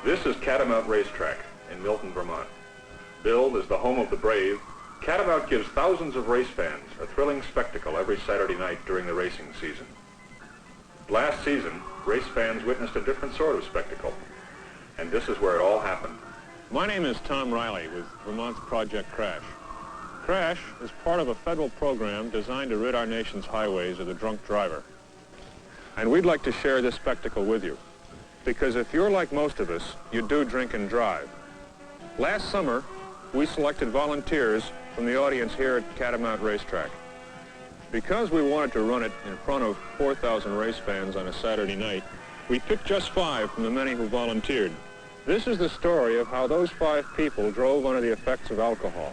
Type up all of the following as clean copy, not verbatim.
This is Catamount Racetrack in Milton, Vermont. Billed as the home of the brave, Catamount gives thousands of race fans a thrilling spectacle every Saturday night during the racing season. Last season, race fans witnessed a different sort of spectacle, and this is where it all happened. My name is Tom Riley with Vermont's Project Crash. Crash is part of a federal program designed to rid our nation's highways of the drunk driver. And we'd like to share this spectacle with you, because if you're like most of us, you do drink and drive. Last summer, we selected volunteers from the audience here at Catamount Racetrack. Because we wanted to run it in front of 4,000 race fans on a Saturday night, we picked just 5 from the many who volunteered. This is the story of how those 5 people drove under the effects of alcohol.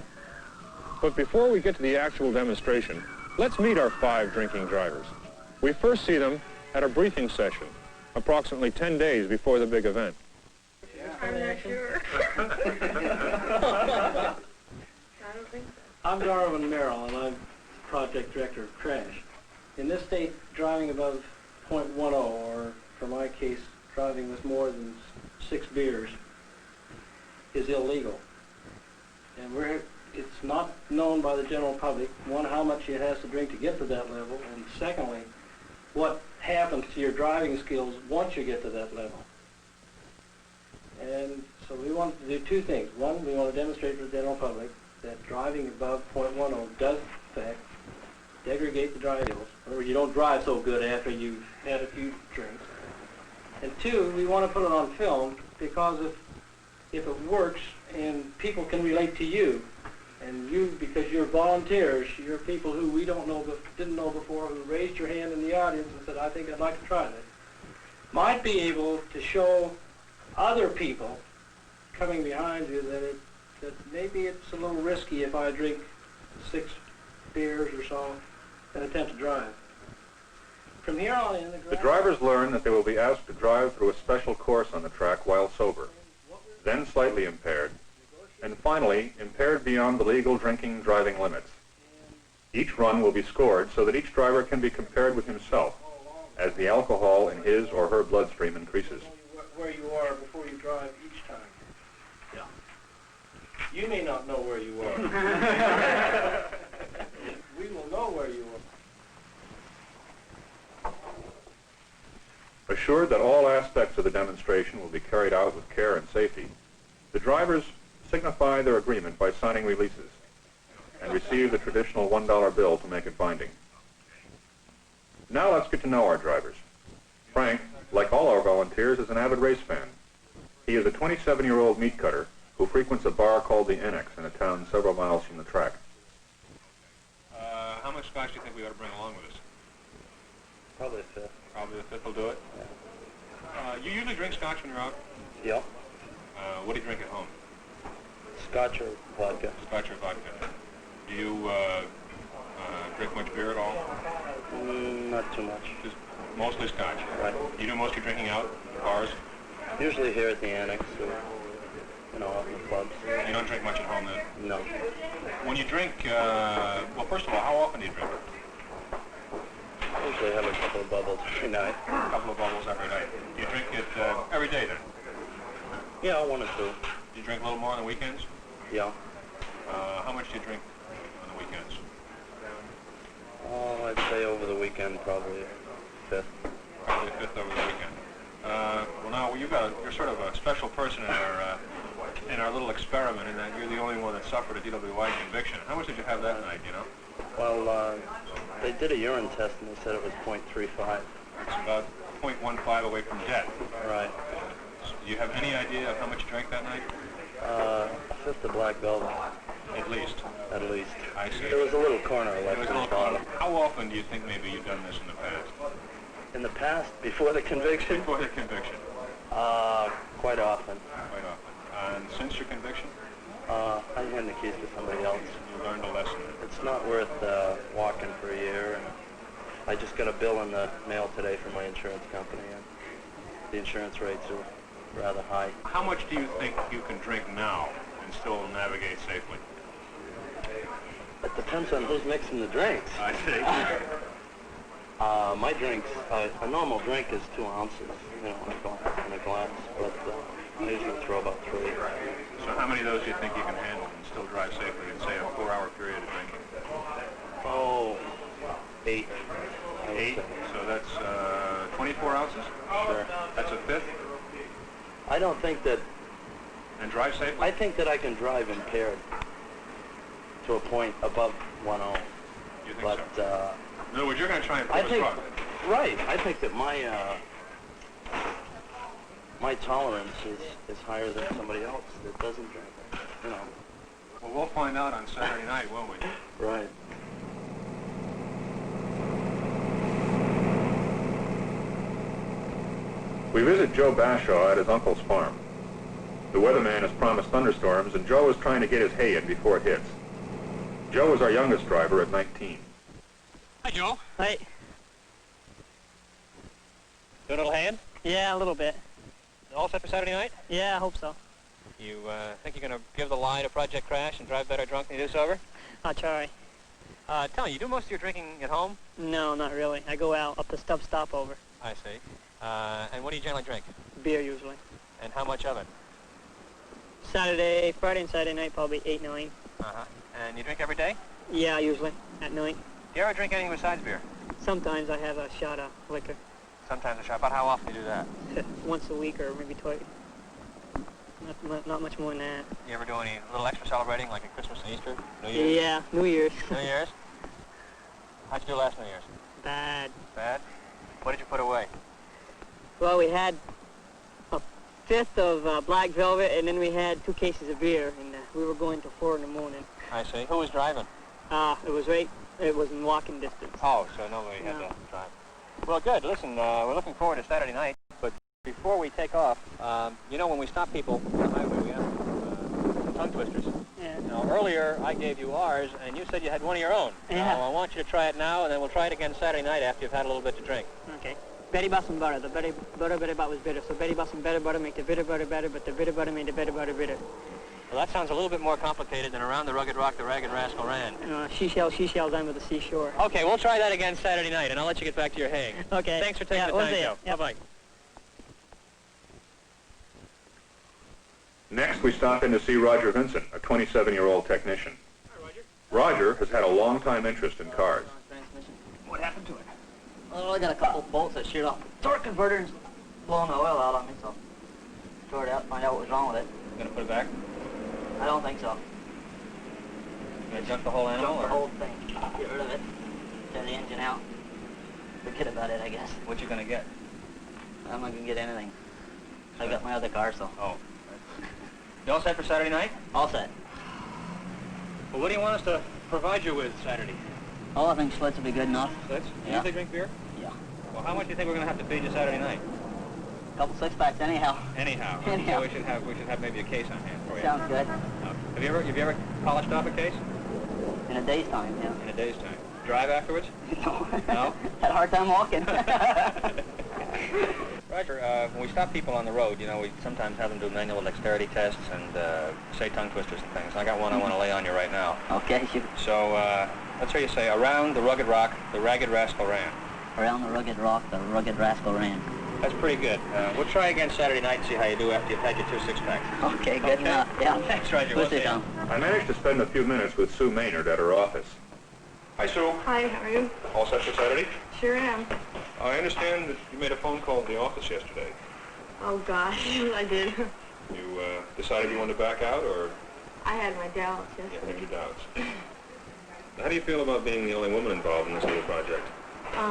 But before we get to the actual demonstration, let's meet our 5 drinking drivers. We first see them at a briefing session, approximately 10 days before the big event. I'm not sure. I don't think so. I'm Darwin Merrill, and I'm project director of Crash. In this state, driving above .10, or for my case, driving with more than 6 beers, is illegal. And it's not known by the general public, one, how much it has to drink to get to that level, and secondly, what happens to your driving skills once you get to that level. And so we want to do 2 things. One, we want to demonstrate to the general public that driving above .10 does, in fact, degrade the driving skills, or you don't drive so good after you've had a few drinks. And 2, we want to put it on film, because if it works and people can relate to you, and you, because you're volunteers, you're people who we don't know, didn't know before, who raised your hand in the audience and said, I think I'd like to try this, might be able to show other people coming behind you that maybe it's a little risky if I drink 6 beers or so and attempt to drive. From here on in, the drivers learn that they will be asked to drive through a special course on the track while sober, then slightly impaired, and finally, impaired beyond the legal drinking driving limits. Each run will be scored so that each driver can be compared with himself as the alcohol in his or her bloodstream increases. Where you are before you drive each time. Yeah. You may not know where you are. We will know where you are. Assured that all aspects of the demonstration will be carried out with care and safety, the drivers signify their agreement by signing releases and receive the traditional $1 bill to make it binding. Now let's get to know our drivers. Frank, like all our volunteers, is an avid race fan. He is a 27-year-old meat cutter who frequents a bar called the Annex in a town several miles from the track. How much scotch do you think we ought to bring along with us? Probably a 5th. Probably a 5th will do it? Yeah. You usually drink scotch when you're out? Yep. What do you drink at home? Scotch or vodka. Scotch or vodka. Do you drink much beer at all? Not too much. Just mostly scotch? Right. You do most of your drinking out, bars? Usually here at the Annex, or, out in the clubs. You don't drink much at home then? No. When you drink, well, first of all, how often do you drink? I usually have a couple of bubbles every night. A couple of bubbles every night. Do you drink it every day then? Yeah, 1 or 2. Do you drink a little more on the weekends? Yeah. How much do you drink on the weekends? Oh, I'd say over the weekend, probably a 5th. Probably a 5th over the weekend. Well, now you're sort of a special person in our little experiment, in that you're the only one that suffered a DWI conviction. How much did you have that night? Do you know? Well, they did a urine test and they said it was .35. It's about 0.15 away from death. Right. Do you have any idea of how much you drank that night? A 5th of black velvet. At least. at least. I see. There was a little corner left in the bottom. How often do you think maybe you've done this in the past? In the past, before the conviction, Before the conviction. quite often. Quite often. And since your conviction, I hand the keys to somebody else. you learned a lesson. It's not worth walking for a year. And I just got a bill in the mail today from my insurance company, and the insurance rates are rather high. How much do you think you can drink now and still navigate safely? It depends on who's mixing the drinks. I see. My drinks, a normal drink is 2 ounces, in a glass, but I usually throw about 3. So how many of those do you think you can handle and still drive safely in, say, a 4-hour period of drinking? Oh, 8. I would 8? say. So that's 24 ounces? Sure. That's a fifth? I don't think that, And drive safely? I think that I can drive impaired to a point above 1.0. You think But, so? In other words, you're going to try and I prove us think, wrong. right, I think that my tolerance is higher than somebody else that doesn't drink, Well, we'll find out on Saturday night, won't we? Right. We visit Joe Bashaw at his uncle's farm. The weatherman has promised thunderstorms, and Joe is trying to get his hay in before it hits. Joe is our youngest driver at 19. Hi, Joe. Hi. Doing a little hand? Yeah, a little bit. All set for Saturday night? Yeah, I hope so. You think you're going to give the lie to Project Crash and drive better drunk than you do sober? I'll try. Tell me, you do most of your drinking at home? No, not really. I go out up the stopover. I see. And what do you generally drink? Beer usually. And how much of it? Friday and Saturday night, probably 8, 9. Uh-huh. And you drink every day? Yeah, usually, at night. Do you ever drink anything besides beer? Sometimes I have a shot of liquor. Sometimes a shot. About how often do you do that? Once a week or maybe twice. Not much more than that. You ever do any little extra celebrating, like at Christmas and Easter? New Year's? Yeah, New Year's. New Year's? How'd you do last New Year's? Bad. Bad? What did you put away? Well, we had a fifth of Black Velvet, and then we had 2 cases of beer, and we were going till 4 in the morning. I see. Who was driving? It was in walking distance. Oh, so nobody had to drive. Well, good. Listen, we're looking forward to Saturday night, but before we take off, when we stop people on the highway, we ask them tongue twisters. Yeah. Now, earlier I gave you ours, and you said you had one of your own. Yeah. Now, I want you to try it now, and then we'll try it again Saturday night after you've had a little bit to drink. Okay. Betty bought some butter. The butter about was bitter. So Betty bought some better butter, make the bitter butter better, but the bitter butter made the better butter bitter. Well, that sounds a little bit more complicated than around the rugged rock the ragged rascal ran. She shall done with the seashore. Okay, we'll try that again Saturday night, and I'll let you get back to your haying. Okay. Thanks for taking the we'll time, see ya. Joe. Yep. Bye-bye. Next, we stop in to see Roger Vincent, a 27-year-old technician. Hi, Roger. Roger has had a long-time interest in cars. What happened to it? Well, I got a couple of bolts that sheared off the torque converter and blowing the oil out on me, so tore it out, find out what was wrong with it. You gonna put it back? I don't think so. You gonna junk the whole animal? Jump the or whole thing, get rid of it, tear the engine out, forget about it, I guess. What you gonna get? I'm not gonna get anything. I got my other car, so Oh. You all set for Saturday night? all set. Well, what do you want us to provide you with Saturday? Oh, I think Schlitz will be good enough. Schlitz? You Yeah. usually drink beer? Yeah. Well, how much do you think we're gonna have to feed you Saturday night? Couple 6-packs anyhow. Anyhow. Anyhow. So we should have maybe a case on hand for you. Sounds good. Have you ever polished off a case? In a day's time, yeah. In a day's time. Drive afterwards? No. No? Had a hard time walking. Roger, when we stop people on the road, we sometimes have them do manual dexterity tests and say tongue twisters and things. I got one I want to lay on you right now. Okay, shoot. So let's hear you say, around the rugged rock, the ragged rascal ran. Around the rugged rock, the rugged rascal ran. That's pretty good. We'll try again Saturday night and see how you do after you've had your 2 6-packs. Okay, good enough. Yeah. Thanks, Roger. We'll We'll see sit you. down. I managed to spend a few minutes with Sue Maynard at her office. Hi, Sue. Hi, how are you? All set for Saturday? Sure am. I understand that you made a phone call to the office yesterday. Oh gosh, I did. You decided you wanted to back out, or I had my doubts you had yesterday. your doubts? How do you feel about being the only woman involved in this little project? I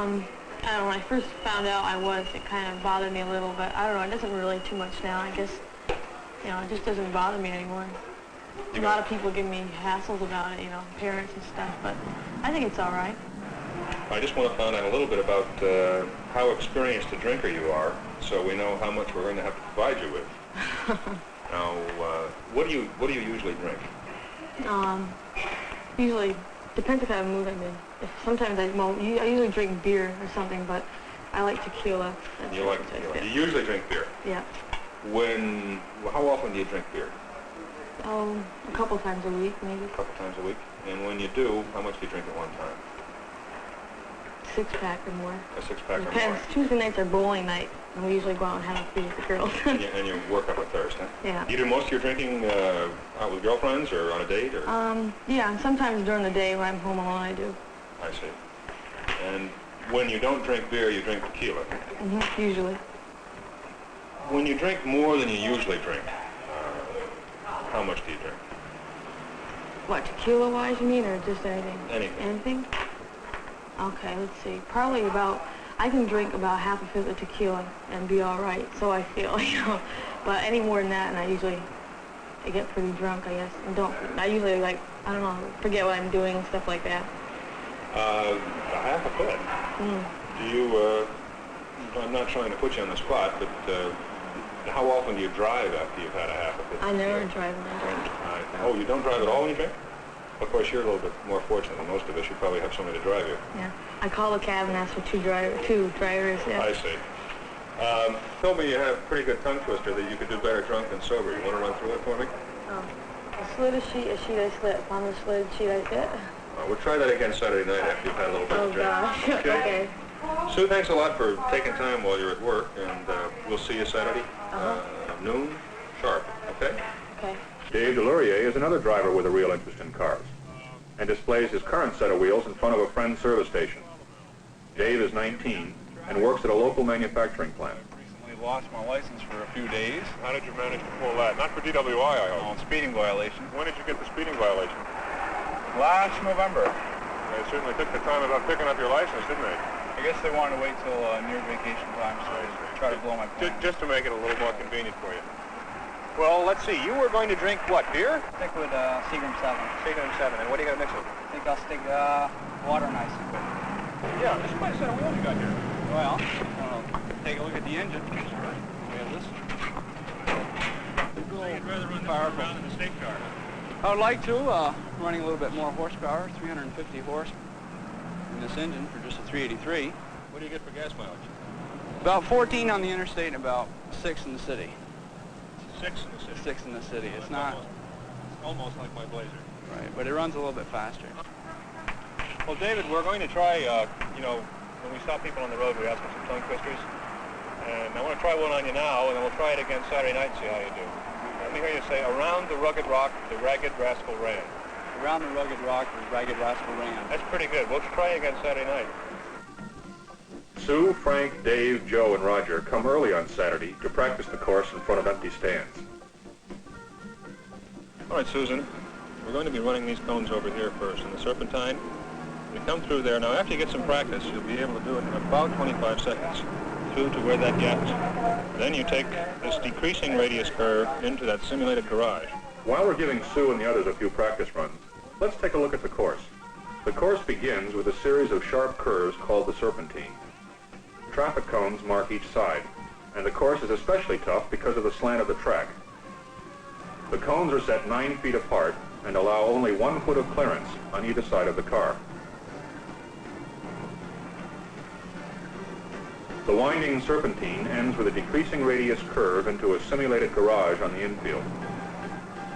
don't know, when I first found out I was, it kind of bothered me a little, but I don't know, it doesn't really too much now. I guess, it just doesn't bother me anymore. A lot of people give me hassles about it, you know, parents and stuff, but I think it's all right. I just want to find out a little bit about how experienced a drinker you are, so we know how much we're going to have to provide you with. Now, what do you usually drink? Usually, depends what kind of mood I'm in. Sometimes I usually drink beer or something, but I like tequila. You like tequila. You usually drink beer. Yeah. How often do you drink beer? A couple times a week, maybe. A couple times a week. And when you do, how much do you drink at one time? 6-pack or more. A 6-pack or more. Depends. Tuesday nights are bowling night, and we usually go out and have a few with the girls. and you work up a thirst, huh? Yeah. You do most of your drinking out with girlfriends or on a date, or? Yeah. Sometimes during the day when I'm home alone, I do. I see. And when you don't drink beer, you drink tequila. Usually. When you drink more than you usually drink, how much do you drink? What, tequila-wise, you mean, or just anything? Anything. Anything? Okay, let's see. Probably I can drink about half a fifth of tequila and be all right, so I feel, you know. But any more than that, and I get pretty drunk, I guess. And I usually, like, I don't know, forget what I'm doing and stuff like that. A half a foot. Do you, I'm not trying to put you on the spot, but how often do you drive after you've had a half a foot? I never drive when I drink. Oh, you don't drive at all when you drink? Of course, you're a little bit more fortunate than most of us. You probably have somebody to drive you. Yeah. I call the cab and ask for two drivers, yeah. I see. Told me you have a pretty good tongue twister that you could do better drunk than sober. You want to run through it for me? I slid a sheet I slid. Upon the slid sheet I sit. We'll try that again Saturday night after you've had a little bit of drink. Gosh. Okay. Sue, thanks a lot for taking time while you're at work, and we'll see you Saturday, noon sharp, okay? Okay. Dave Delurier is another driver with a real interest in cars, and displays his current set of wheels in front of a friend's service station. Dave is 19 and works at a local manufacturing plant. Recently lost my license for a few days. How did you manage to pull that? Not for DWI, I hope. On speeding violation. When did you get the speeding violation? Last November. They certainly took the time about picking up your license, didn't they? I guess they wanted to wait till near vacation time, so I try to blow my plan. Just to make it a little more convenient for you. Well, let's see. You were going to drink what, beer? Stick with Seagram 7. Seagram 7. And what are you going to mix it? I think I'll stick water and ice. Yeah, this is quite a set of wheels you got here. Well, take a look at the engine. We have this. You'd rather run around in the state car. I would like to, running a little bit more horsepower, 350 horse in this engine for just a 383. What do you get for gas mileage? About 14 on the interstate and about 6 in the city. 6 in the city. 6 in the city. It's not almost like my Blazer. right, but it runs a little bit faster. Well, David, we're going to try, when we stop people on the road, we ask them some tongue twisters. And I want to try one on you now, and then we'll try it again Saturday night and see how you do. Let me hear you say, around the rugged rock, the ragged rascal ran. Around the rugged rock, the ragged rascal ran. That's pretty good. We'll try again Saturday night. Sue, Frank, Dave, Joe, and Roger come early on Saturday to practice the course in front of empty stands. All right, Susan, we're going to be running these cones over here first, and the serpentine. You come through there. Now, after you get some practice, you'll be able to do it in about 25 seconds, through to where that gap is. Then you take this decreasing radius curve into that simulated garage. While we're giving Sue and the others a few practice runs, let's take a look at the course. The course begins with a series of sharp curves called the serpentine. Traffic cones mark each side, and the course is especially tough because of the slant of the track. The cones are set 9 feet apart and allow only 1 foot of clearance on either side of the car. The winding serpentine ends with a decreasing radius curve into a simulated garage on the infield.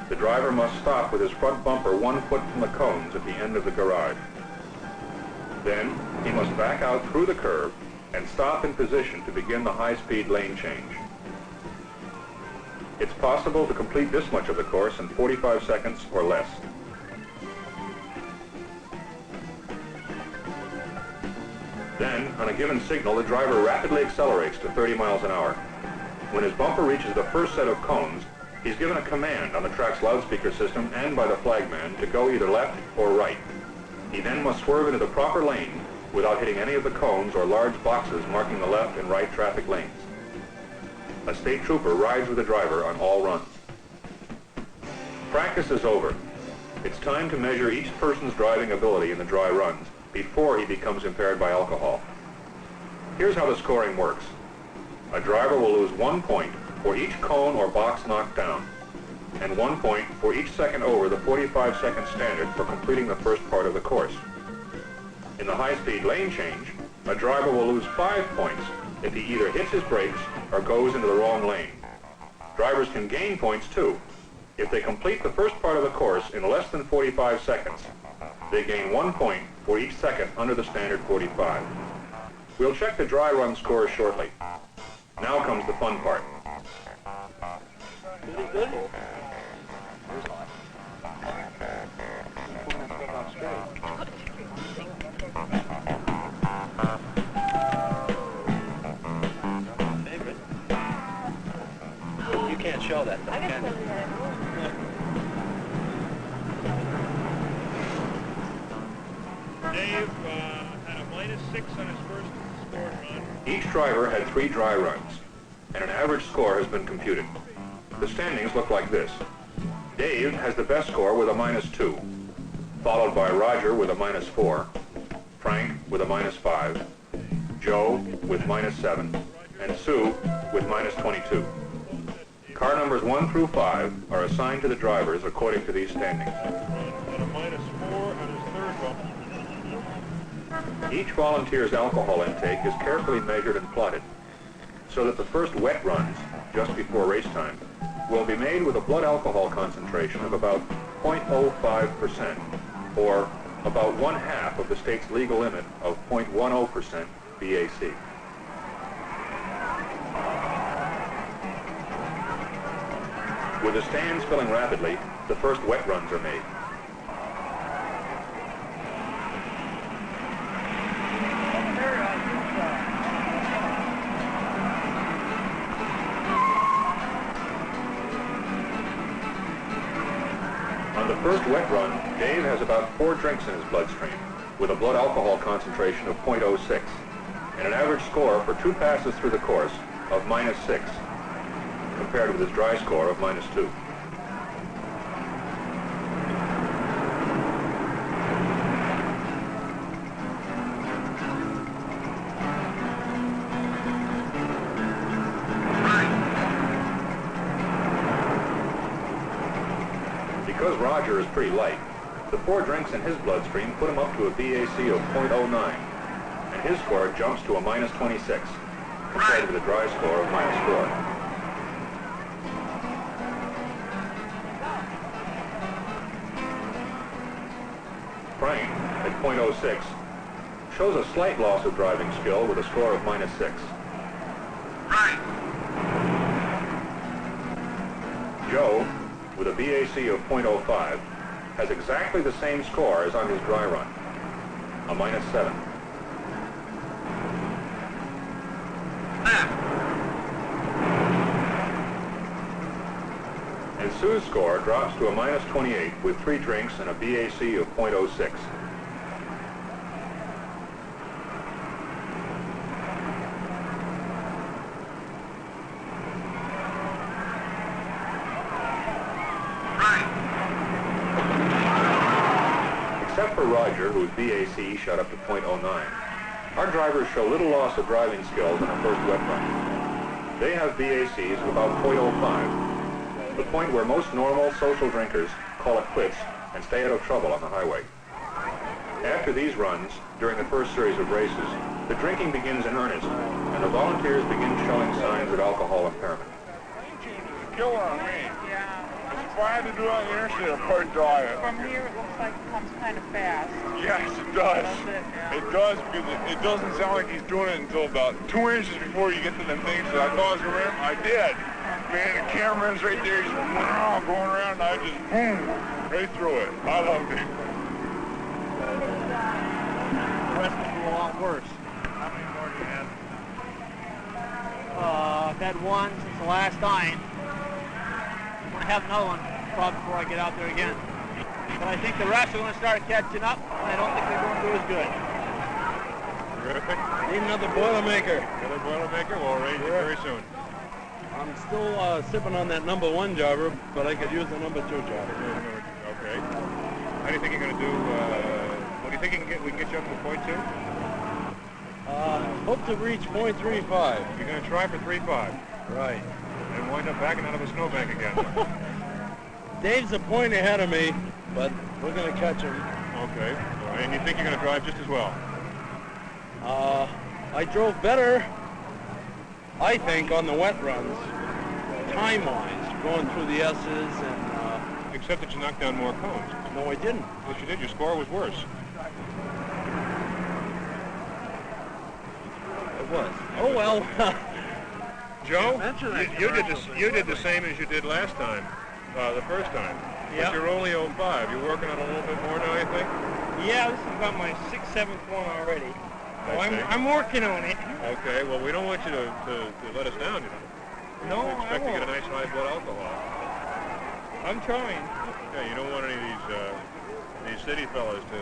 The driver must stop with his front bumper 1 foot from the cones at the end of the garage. Then, he must back out through the curve and stop in position to begin the high-speed lane change. It's possible to complete this much of the course in 45 seconds or less. Then, on a given signal, the driver rapidly accelerates to 30 miles an hour. When his bumper reaches the first set of cones, he's given a command on the track's loudspeaker system and by the flagman to go either left or right. He then must swerve into the proper lane without hitting any of the cones or large boxes marking the left and right traffic lanes. A state trooper rides with the driver on all runs. Practice is over. It's time to measure each person's driving ability in the dry runs before he becomes impaired by alcohol. Here's how the scoring works. A driver will lose 1 point for each cone or box knocked down, and 1 point for each second over the 45-second standard for completing the first part of the course. In the high-speed lane change, a driver will lose 5 points if he either hits his brakes or goes into the wrong lane. Drivers can gain points too. If they complete the first part of the course in less than 45 seconds, they gain 1 point for each second under the standard 45. We'll check the dry run scores shortly. Now comes the fun part. You can't show that though, can you? Dave had a -6 on his first scored run. Each driver had 3 dry runs, and an average score has been computed. The standings look like this. Dave has the best score with a -2, followed by Roger with a -4, Frank with a -5, Joe with -7, and Sue with -22. Car numbers 1 through 5 are assigned to the drivers according to these standings. And a -4 on his third run. Each volunteer's alcohol intake is carefully measured and plotted, so that the first wet runs, just before race time, will be made with a blood alcohol concentration of about 0.05%, or about 1/2 of the state's legal limit of 0.10% BAC. With the stands filling rapidly, the first wet runs are made. On the first wet run, Dave has about 4 drinks in his bloodstream, with a blood alcohol concentration of 0.06, and an average score for 2 passes through the course of -6, compared with his dry score of -2. Because Roger is pretty light, the 4 drinks in his bloodstream put him up to a BAC of 0.09, and his score jumps to a -26, compared with a dry score of -4. Frank, at 0.06, shows a slight loss of driving skill with a score of -6. Joe, with a BAC of 0.05, has exactly the same score as on his dry run, a -7. And Sue's score drops to a -28 with 3 drinks and a BAC of 0.06. Except for Roger, whose BAC shot up to 0.09, our drivers show little loss of driving skills in the first wet run. They have BACs of about 0.05, the point where most normal social drinkers call it quits and stay out of trouble on the highway. After these runs, during the first series of races, the drinking begins in earnest, and the volunteers begin showing signs of alcohol impairment. Killer on me. Yeah. If I had to do it on the interstate, I'd probably drive it. From here, it looks like it comes kind of fast. Yes, it does. It does, because it doesn't sound like he's doing it until about 2 inches before you get to them things that I thought I was going to rim. I did. Man, the cameraman's right there. He's going around, and I just, boom, right through it. I loved it. The rest will go a lot worse. How many more do you have? I've had one since the last time. I'm going to have another one probably before I get out there again. But I think the rest are going to start catching up, and I don't think they're going to do as good. Terrific. Need another Boilermaker. Another Boilermaker will raise it very soon. I'm still sipping on that number 1 jobber, but I could use the number 2 jobber. Okay. How do you think you're going to do? What do you think we can get you up to point 2? Hope to reach .35. You're going to try for 3.5. Right. And wind up backing out of a snowbank again. Dave's a point ahead of me, but we're going to catch him. Okay. All right. And you think you're going to drive just as well? I drove better, I think, on the wet runs, time-wise, going through the S's and... Except that you knocked down more cones. No, I didn't. Yes, you did. Your score was worse. It was. Oh, well. Joe, you did the same as you did last time, the first time. Yeah. But you're only 05. You're working on a little bit more now, you think? Yeah, this is about my 6th, 7th one already. So I see. I'm working on it. Okay, well, we don't want you to let us down, you know. No, We I expect to get a won't. nice high blood alcohol. I'm trying. Yeah, you don't want any of these city fellas to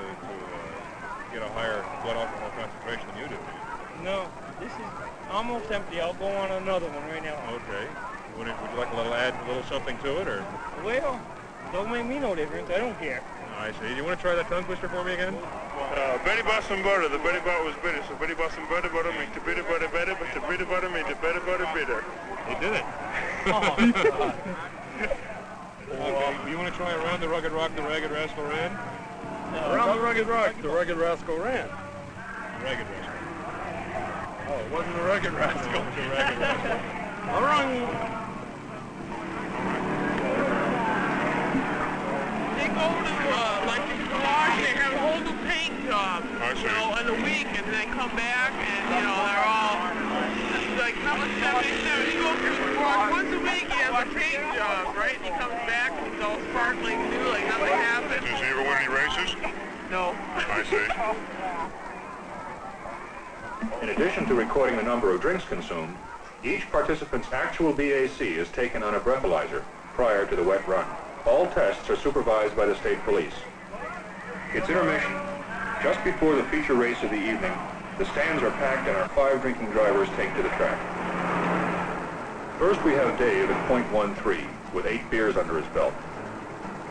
get a higher blood alcohol concentration than you do. No, this is almost empty. I'll go on another one right now. Okay. Would you like a little something to it, or? Well, don't make me no difference. I don't care. I see. You want to try that tongue twister for me again? Betty bought some butter. The Betty bought was bitter. So Betty bought some butter makes the bitter butter better, but the bitter butter makes the better butter bitter. You did it. Okay. You want to try around the rugged rock, the ragged rascal ran? Around the rugged rock, the rugged rascal ran. Ragged rascal. Oh, it wasn't the rugged rascal. The ragged rascal. They go to, like in the garage, they have a whole new paint job, you know, in a week, and then they come back, and, you know, they're all, like, number 77, he goes to the garage once a week, he has a paint job, right? And he comes back, and he's all sparkling new, like nothing happened. Does he ever win any races? No. I see. In addition to recording the number of drinks consumed, each participant's actual BAC is taken on a breathalyzer prior to the wet run. All tests are supervised by the state police. It's intermission. Just before the feature race of the evening, the stands are packed and our 5 drinking drivers take to the track. First we have Dave at .13 with 8 beers under his belt.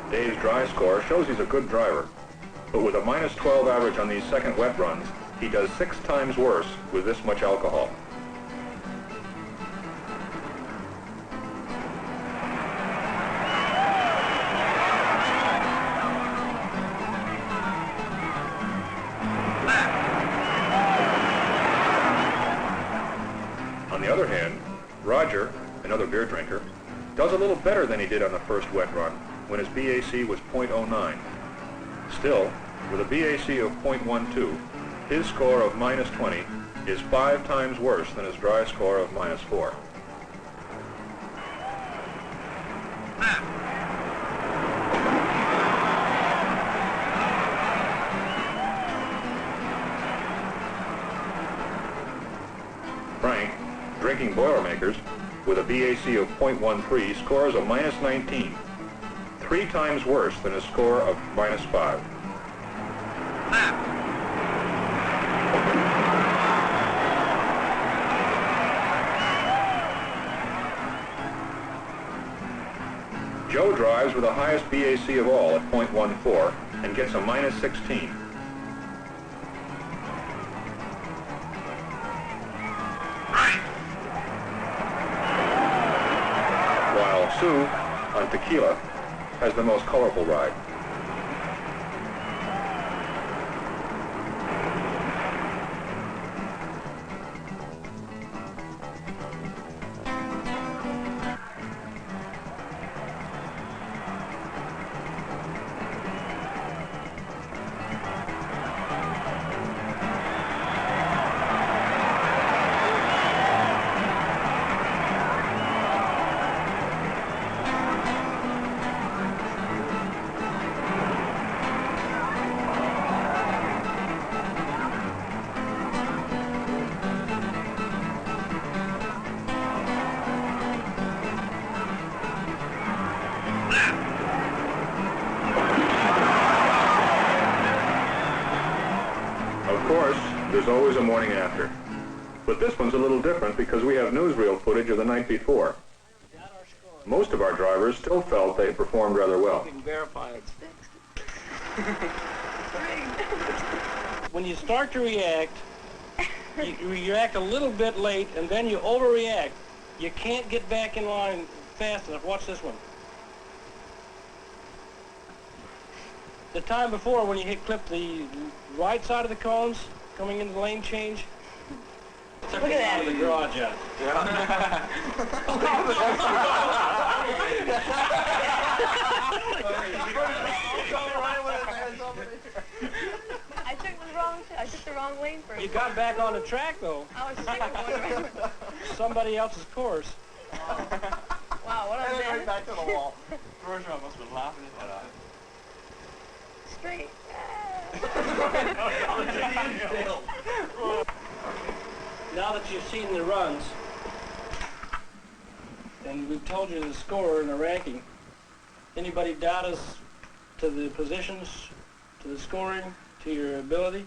Dave's dry score shows he's a good driver, but with a -12 average on these second wet runs, he does 6 times worse with this much alcohol. On the other hand, Roger, another beer drinker, does a little better than he did on the first wet run when his BAC was .09. Still, with a BAC of .12, his score of -20 is 5 times worse than his dry score of -4. Frank, drinking Boilermakers, with a BAC of .13, scores a -19, 3 times worse than his score of -5. Joe drives with the highest BAC of all at .14 and gets a -16. While Sue, on tequila, has the most colorful ride. Of course, there's always a morning after. But this one's a little different because we have newsreel footage of the night before. Most of our drivers still felt they performed rather well. You can verify it's fixed. When you start to react, you react a little bit late, and then you overreact. You can't get back in line fast enough. Watch this one. The time before, when you hit clip the right side of the cones, coming into the lane change, Look at that. out of the garage out. I took the wrong lane for You got back on the track, though. I was sick of going around. Somebody else's course. Wow, what a Right back to the wall. Bergeron must have been laughing his head off. Straight. Now that you've seen the runs, and we've told you the score and the ranking, anybody doubt us to the positions, to the scoring, to your ability?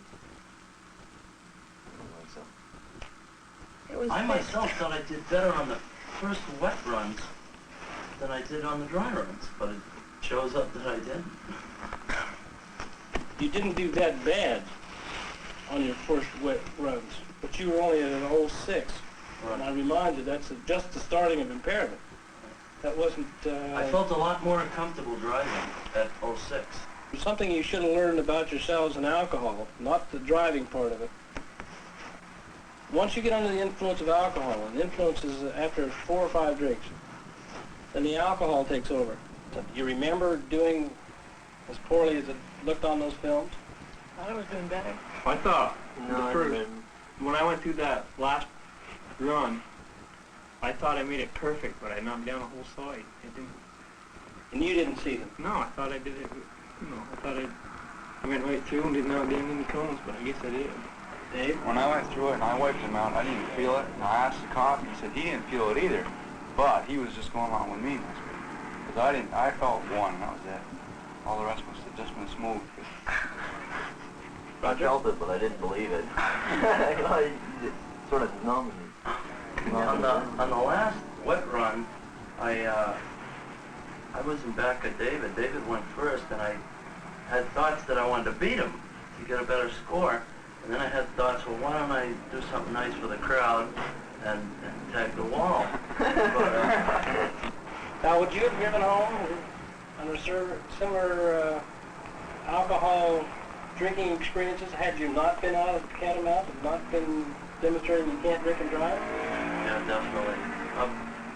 I myself thought I did better on the first wet runs than I did on the dry runs, but it shows up that I didn't. You didn't do that bad on your first wet runs, but you were only at an 06. Right. And I remind you, that's just the starting of impairment. That wasn't... I felt a lot more comfortable driving at 06. Something you should have learned about yourselves in alcohol, not the driving part of it. Once you get under the influence of alcohol, and the influence is after 4 or 5 drinks, then the alcohol takes over. You remember doing as poorly as it looked on those films? I was doing better. I thought, No, when I went through that last run, I thought I made it perfect, but I knocked down a whole side. It didn't. And you didn't see them? No, I thought I did it. I thought I went right through and didn't knock down any cones, but I guess I did. Dave? When I went through it and I wiped him out, I didn't feel it. And I asked the cop, and he said he didn't feel it either. But he was just going along with me next week. Because I felt one, and that was it. All the rest must have just been smooth. I felt it, but I didn't believe it. It sort of numbed me. On the last wet run, I wasn't back at David. David went first, and I had thoughts that I wanted to beat him to get a better score. And then I had thoughts, well, why don't I do something nice for the crowd and tag the wall? Now, would you have driven home under similar alcohol drinking experiences had you not been out of Catamount and not been demonstrating you can't drink and drive? Yeah, definitely.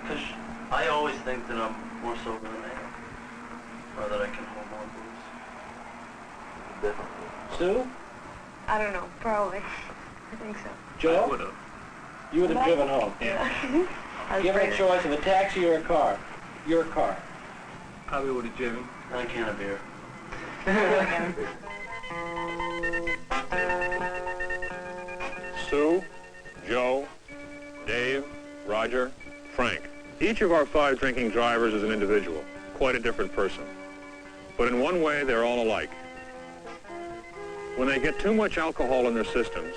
Because I always think that I'm more sober than I am, or that I can hold more booze. Definitely. Sue? I don't know, probably. I think so. Joe? I would have. You would have driven home. Yeah. Given a choice of a taxi or a car, your car. Probably would have driven. And a can of beer. Sue, Joe, Dave, Roger, Frank. Each of our 5 drinking drivers is an individual, quite a different person. But in one way, they're all alike. When they get too much alcohol in their systems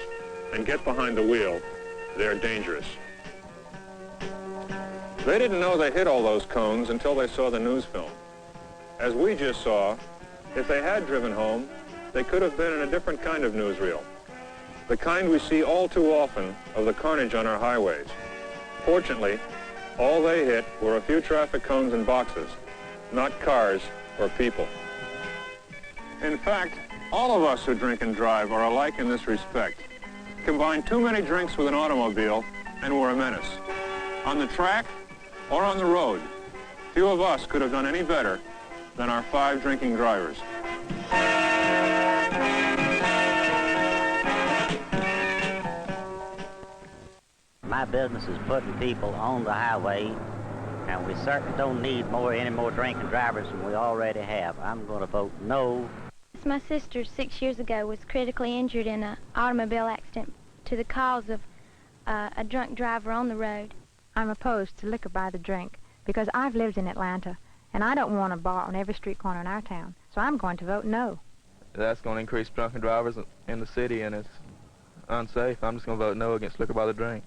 and get behind the wheel, they're dangerous. They didn't know they hit all those cones until they saw the news film. As we just saw, if they had driven home, they could have been in a different kind of newsreel. The kind we see all too often of the carnage on our highways. Fortunately, all they hit were a few traffic cones and boxes, not cars or people. In fact, all of us who drink and drive are alike in this respect. Combine too many drinks with an automobile, and we're a menace. On the track or on the road, few of us could have done any better than our 5 drinking drivers. My business is putting people on the highway, and we certainly don't need any more drinking drivers than we already have. I'm going to vote no. My sister 6 years ago was critically injured in an automobile accident to the cause of a drunk driver on the road. I'm opposed to liquor by the drink because I've lived in Atlanta, and I don't want a bar on every street corner in our town, so I'm going to vote no. That's going to increase drunken drivers in the city, and it's unsafe. I'm just going to vote no against liquor by the drink.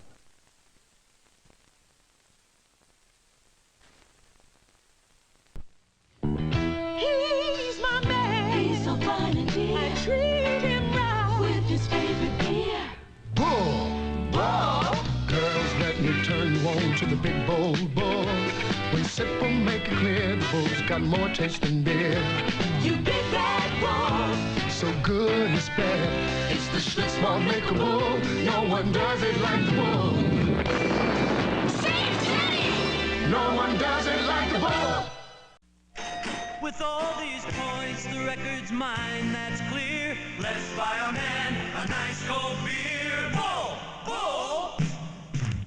to the big bold bull. When sip will make it clear, the bull's got more taste than beer. You big bad bull, so good it's bad. It's the Schlitz Malt Liquor Bull. No one does it like the bull. Say it, Teddy! No one does it like the bull. With all these points, the record's mine, that's clear. Let's buy a man a nice cold beer. Bull! Bull!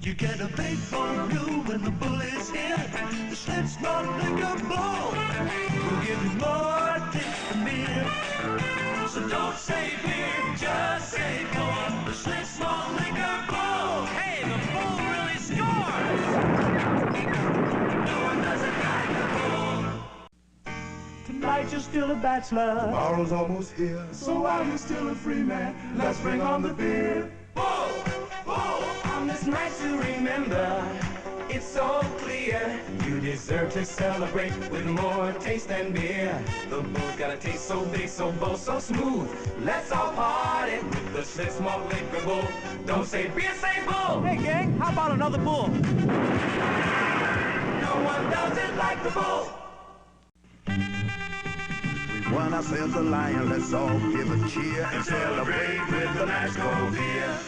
You get a big bull blue when the bull is here. The Schlitz Malt Liquor Bull will give you more taste than beer. So don't say beer, just say bull. The Schlitz Malt Liquor Bull. Hey, the bull really scores! No one does it like the bull. Tonight you're still a bachelor. Tomorrow's almost here. So while you're still a free man, let's bring on the beer. Bull! Bull! On this night to remember, it's so clear. You deserve to celebrate with more taste than beer. The bull's got a taste so big, so bold, so smooth. Let's all party with the Schlitz Malt Liquor Bull. Don't say beer, say bull. Hey, gang, how about another bull? No one does it like the bull. We've won ourselves a lion, let's all give a cheer and celebrate with a nice cold beer.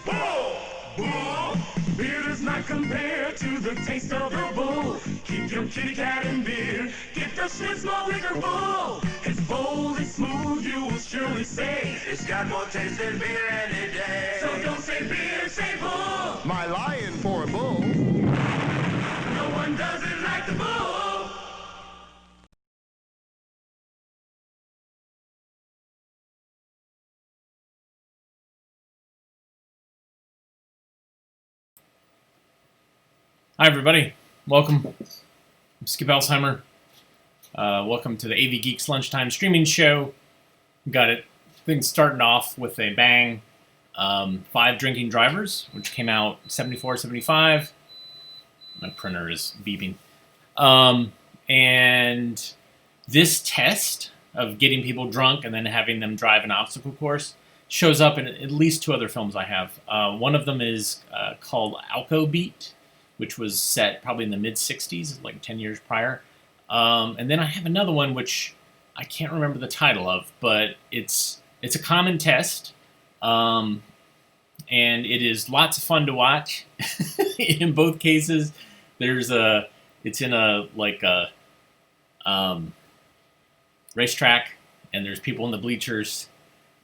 Bull! Bull! Beer does not compare to the taste of the bull. Keep your kitty cat in beer. Get the Schlitz Malt Liquor Bull. It's bold, it's smooth, you will surely say. It's got more taste than beer any day. So don't say beer, say bull. My lion for a bull. No one does it like the bull. Hi everybody, welcome. I'm Skip Alzheimer. Welcome to the AV Geeks Lunchtime streaming show. Got it. Things starting off with a bang. 5 Drinking Drivers, which came out 74, 75. My printer is beeping. And this test of getting people drunk and then having them drive an obstacle course shows up in at least 2 other films I have. One of them is called Alco Beat, which was set probably in the mid-60s, like 10 years prior. And then I have another one, which I can't remember the title of, but it's a common test, and it is lots of fun to watch. In both cases, it's in a racetrack, and there's people in the bleachers,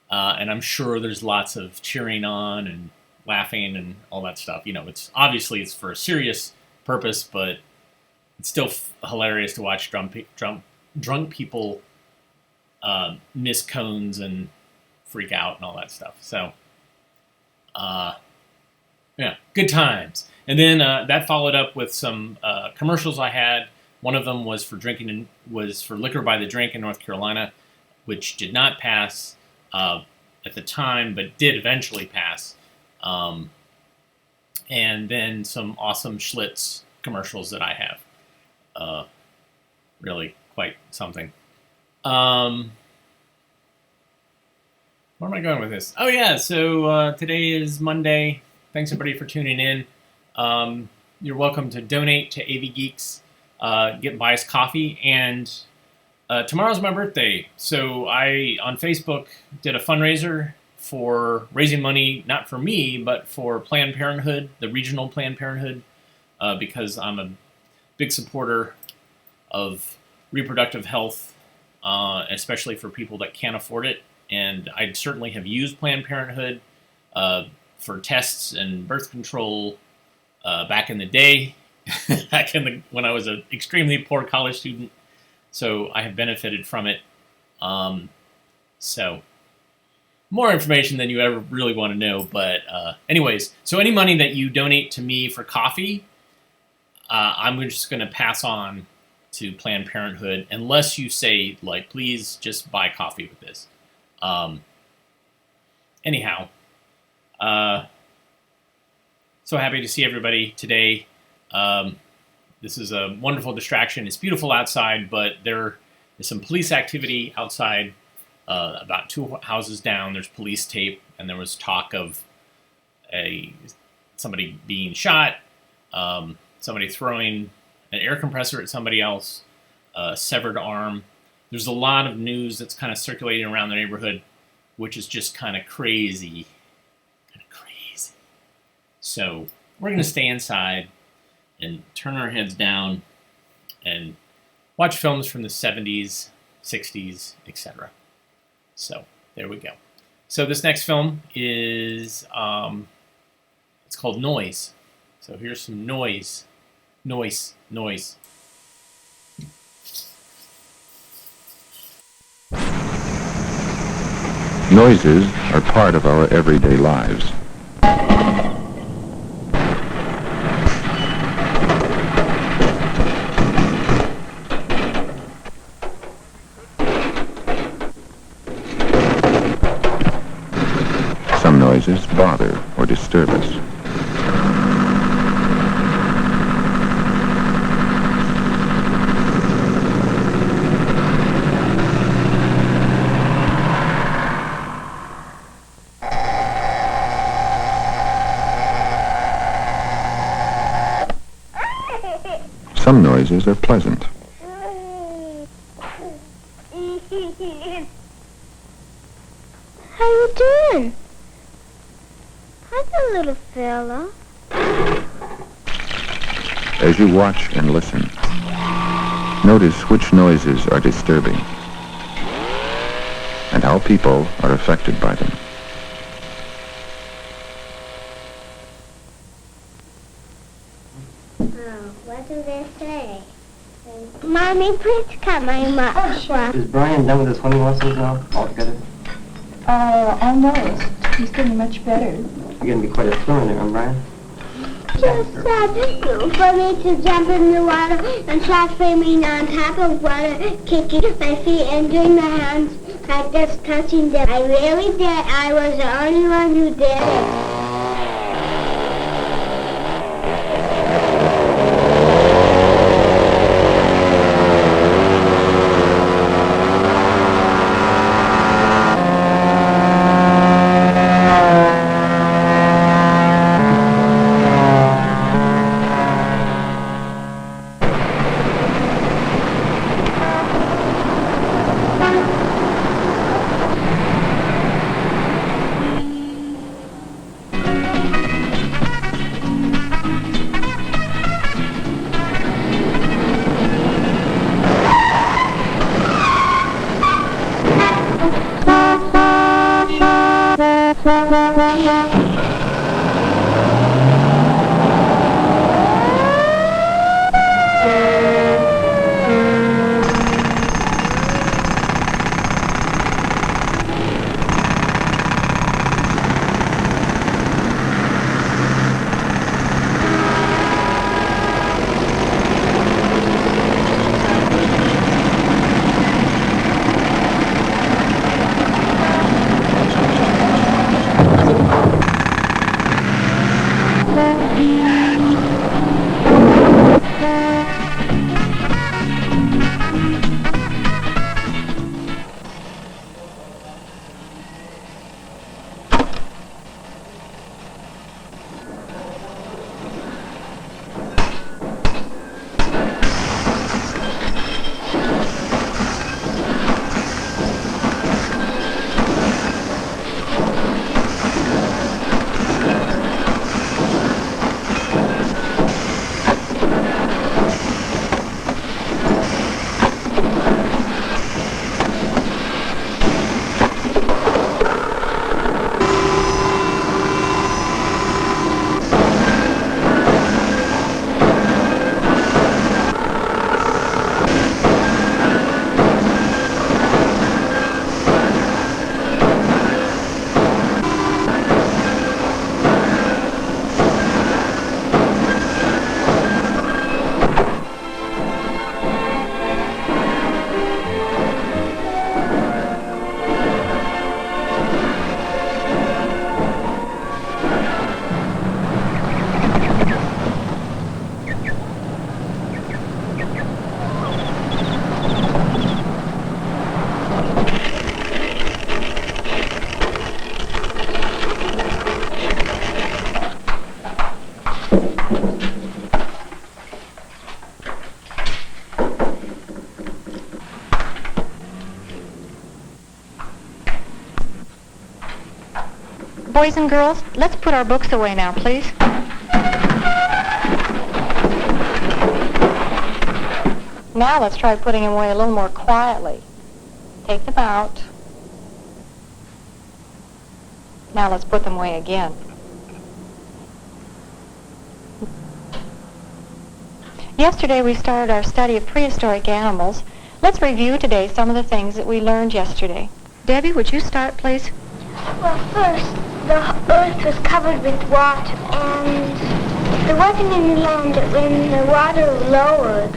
and I'm sure there's lots of cheering on and laughing and all that stuff. You know, it's obviously it's for a serious purpose, but it's still hilarious to watch drunk people miss cones and freak out and all that stuff. So, yeah, good times. And then that followed up with some commercials I had. One of them was for Liquor by the Drink in North Carolina, which did not pass at the time, but did eventually pass. And then some awesome Schlitz commercials that I have. Really quite something. Where am I going with this? Oh yeah, so today is Monday. Thanks everybody for tuning in. You're welcome to donate to AV Geeks, buy us coffee, and tomorrow's my birthday. So I, on Facebook, did a fundraiser for raising money, not for me, but for Planned Parenthood, the regional Planned Parenthood, because I'm a big supporter of reproductive health, especially for people that can't afford it. And I certainly have used Planned Parenthood for tests and birth control back in the day, when I was an extremely poor college student. So I have benefited from it. So more information than you ever really want to know. But anyways, so any money that you donate to me for coffee, I'm just going to pass on to Planned Parenthood, unless you say, like, please just buy coffee with this. Anyhow, so happy to see everybody today. This is a wonderful distraction. It's beautiful outside, but there is some police activity outside. About 2 houses down, there's police tape, and there was talk of somebody being shot. somebody throwing an air compressor at somebody else, a severed arm. There's a lot of news that's kind of circulating around the neighborhood, which is just kind of crazy. So we're going to stay inside and turn our heads down and watch films from the 70s, 60s, etc. So there we go. So this next film is, it's called Noise. So here's some noise. Noise. Noises are part of our everyday lives. Some noises bother or disturb us. Some noises are pleasant. How you doing? Hi, the little fella. As you watch and listen, notice which noises are disturbing and how people are affected by them. What do they say? Mommy, please cut my mouth. Is Brian done with his swimming lessons now, altogether? Almost. He's getting much better. You're going to be quite a swimmer there, huh, Brian? Just for me to jump in the water and start swimming on top of water, kicking my feet and doing my hands like this, touching them. I really did. I was the only one who did it. Boys and girls, let's put our books away now, please. Now let's try putting them away a little more quietly. Take them out. Now let's put them away again. Yesterday we started our study of prehistoric animals. Let's review today some of the things that we learned yesterday. Debbie, would you start, please? Well, first, the earth was covered with water, and there wasn't any land, but when the water lowered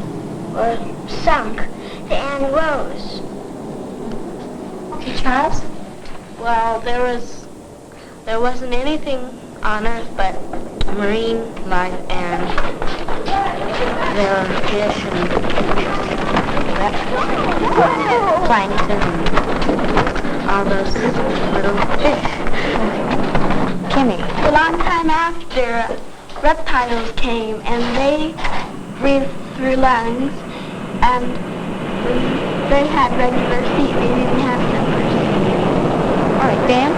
or sunk, the animal rose. Okay, Charles? Well, there wasn't anything on Earth but marine life, and there were fish and plankton and all those little fish. Kimmy. A long time after, reptiles came, and they breathed through lungs, and they had regular feet. They didn't have flippers. All right, Dan?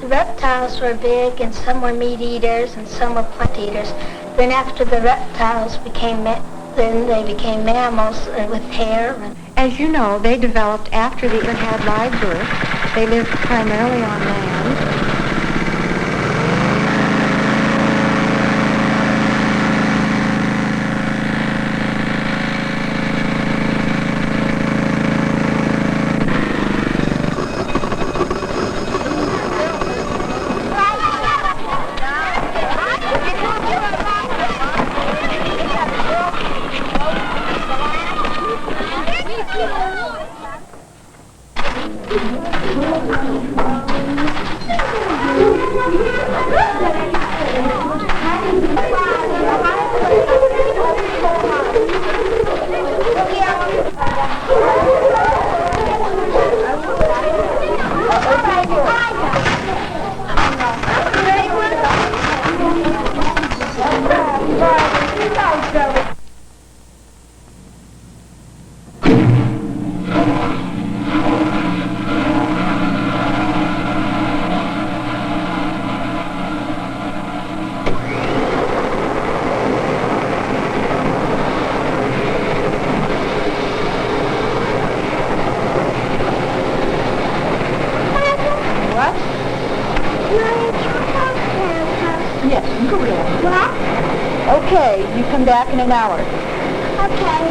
The reptiles were big, and some were meat eaters, and some were plant eaters. Then after the reptiles became mammals with hair. As you know, they developed after the earth had live birth. They lived primarily on land. Okay, you come back in an hour. Okay.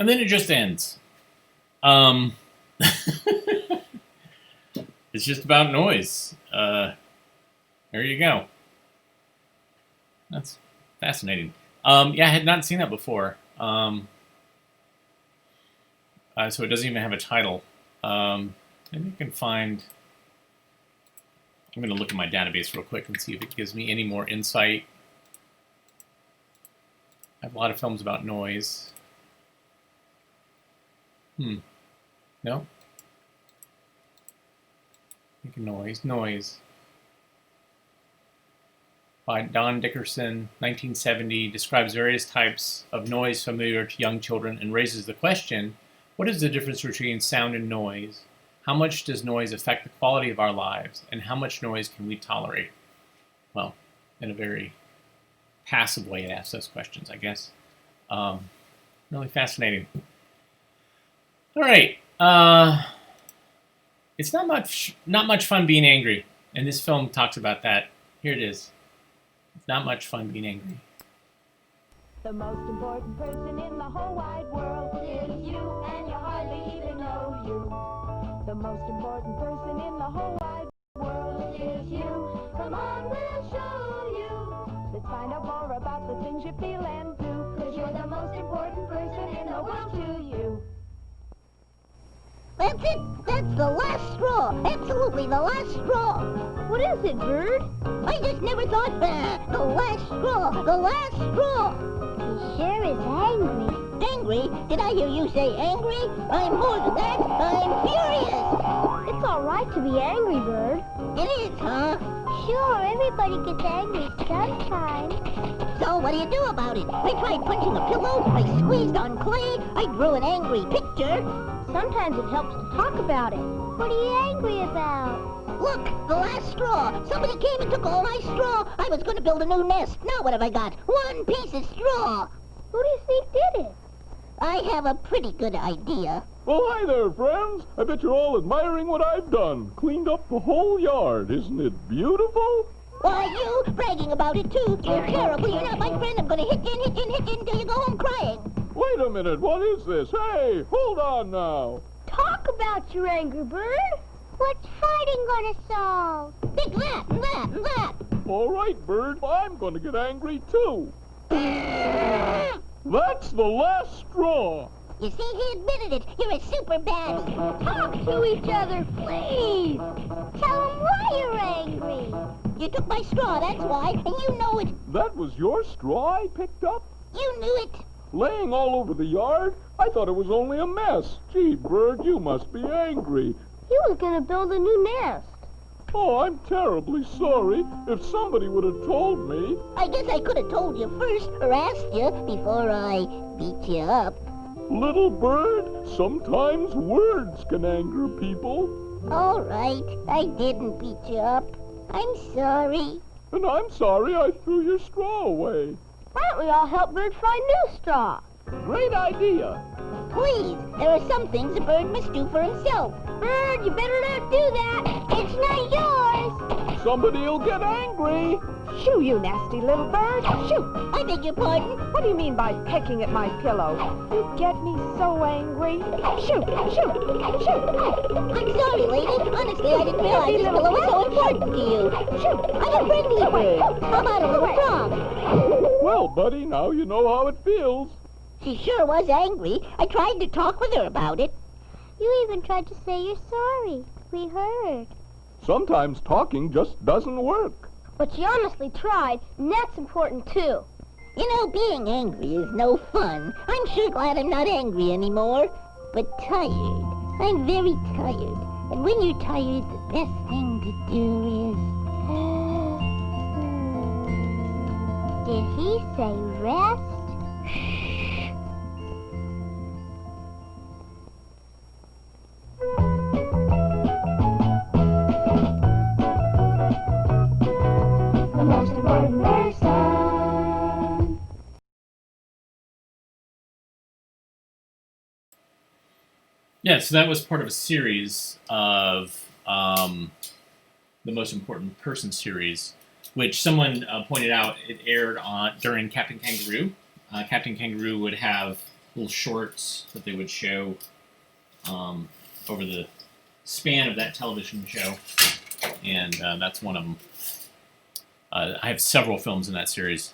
And then it just ends. It's just about noise. There you go. That's Fascinating. Yeah, I had not seen that before. So it doesn't even have a title. Maybe I can find... I'm going to look at my database real quick and see if it gives me any more insight. I have a lot of films about noise. No? Noise. By Don Dickerson, 1970, describes various types of noise familiar to young children and raises the question, what is the difference between sound and noise? How much does noise affect the quality of our lives, and how much noise can we tolerate? Well, in a very passive way, it asks those questions, I guess. Really fascinating. All right. It's not much fun being angry, and this film talks about that. Here it is. It's not much fun being angry. The most important person in the whole wide world is you, and you hardly even know you. The most important person in the whole wide world is you. Come on, we'll show you. Let's find out more about the things you feel and do, 'cause you're the most important person in the world to you. That's it. That's the last straw. Absolutely the last straw. What is it, Bird? I just never thought the last straw. The last straw. He sure is angry. Angry? Did I hear you say angry? I'm more than that. I'm furious. It's all right to be angry, Bird. It is, huh? Sure, everybody gets angry sometimes. So what do you do about it? I tried punching a pillow. I squeezed on clay. I drew an angry picture. Sometimes it helps to talk about it. What are you angry about? Look, the last straw. Somebody came and took all my straw. I was going to build a new nest. Now what have I got? One piece of straw. Who do you think did it? I have a pretty good idea. Well, hi there, friends. I bet you're all admiring what I've done. Cleaned up the whole yard. Isn't it beautiful? Why, you bragging about it, too. You're terrible. You're not my friend. I'm going to hit you until you go home crying. Wait a minute. What is this? Hey, hold on now. Talk about your anger, Bird. What's fighting going to solve? Think that and that and that. All right, Bird. I'm going to get angry, too. That's the last straw. You see, he admitted it. You're a super baddie. Talk to each other, please. Tell him why you're angry. You took my straw, that's why, and you know it. That was your straw I picked up? You knew it. Laying all over the yard? I thought it was only a mess. Gee, Bird, you must be angry. He was going to build a new nest. Oh, I'm terribly sorry. If somebody would have told me... I guess I could have told you first, or asked you, before I beat you up. Little Bird, sometimes words can anger people. All right, I didn't beat you up. I'm sorry. And I'm sorry I threw your straw away. Why don't we all help Bird find new straw? Great idea. Please, there are some things a bird must do for himself. Bird, you better not do that. It's not yours. Somebody'll get angry. Shoo, you nasty little bird. Shoo. I beg your pardon? What do you mean by pecking at my pillow? You get me so angry. Shoo, shoo, shoo. I'm sorry, lady. Honestly, I didn't realize this pillow was so important to you. Shoo, I'm a friendly bird. How about a little frog? Well, buddy, now you know how it feels. She sure was angry. I tried to talk with her about it. You even tried to say you're sorry. We heard. Sometimes talking just doesn't work. But she honestly tried, and that's important, too. You know, being angry is no fun. I'm sure glad I'm not angry anymore. But tired. I'm very tired. And when you're tired, the best thing to do is... Did he say rest? Shh. The most important person. Yeah, so that was part of a series of the Most Important Person series, which someone pointed out it aired during Captain Kangaroo. Captain Kangaroo would have little shorts that they would show over the span of that television show, and that's one of them. I have several films in that series.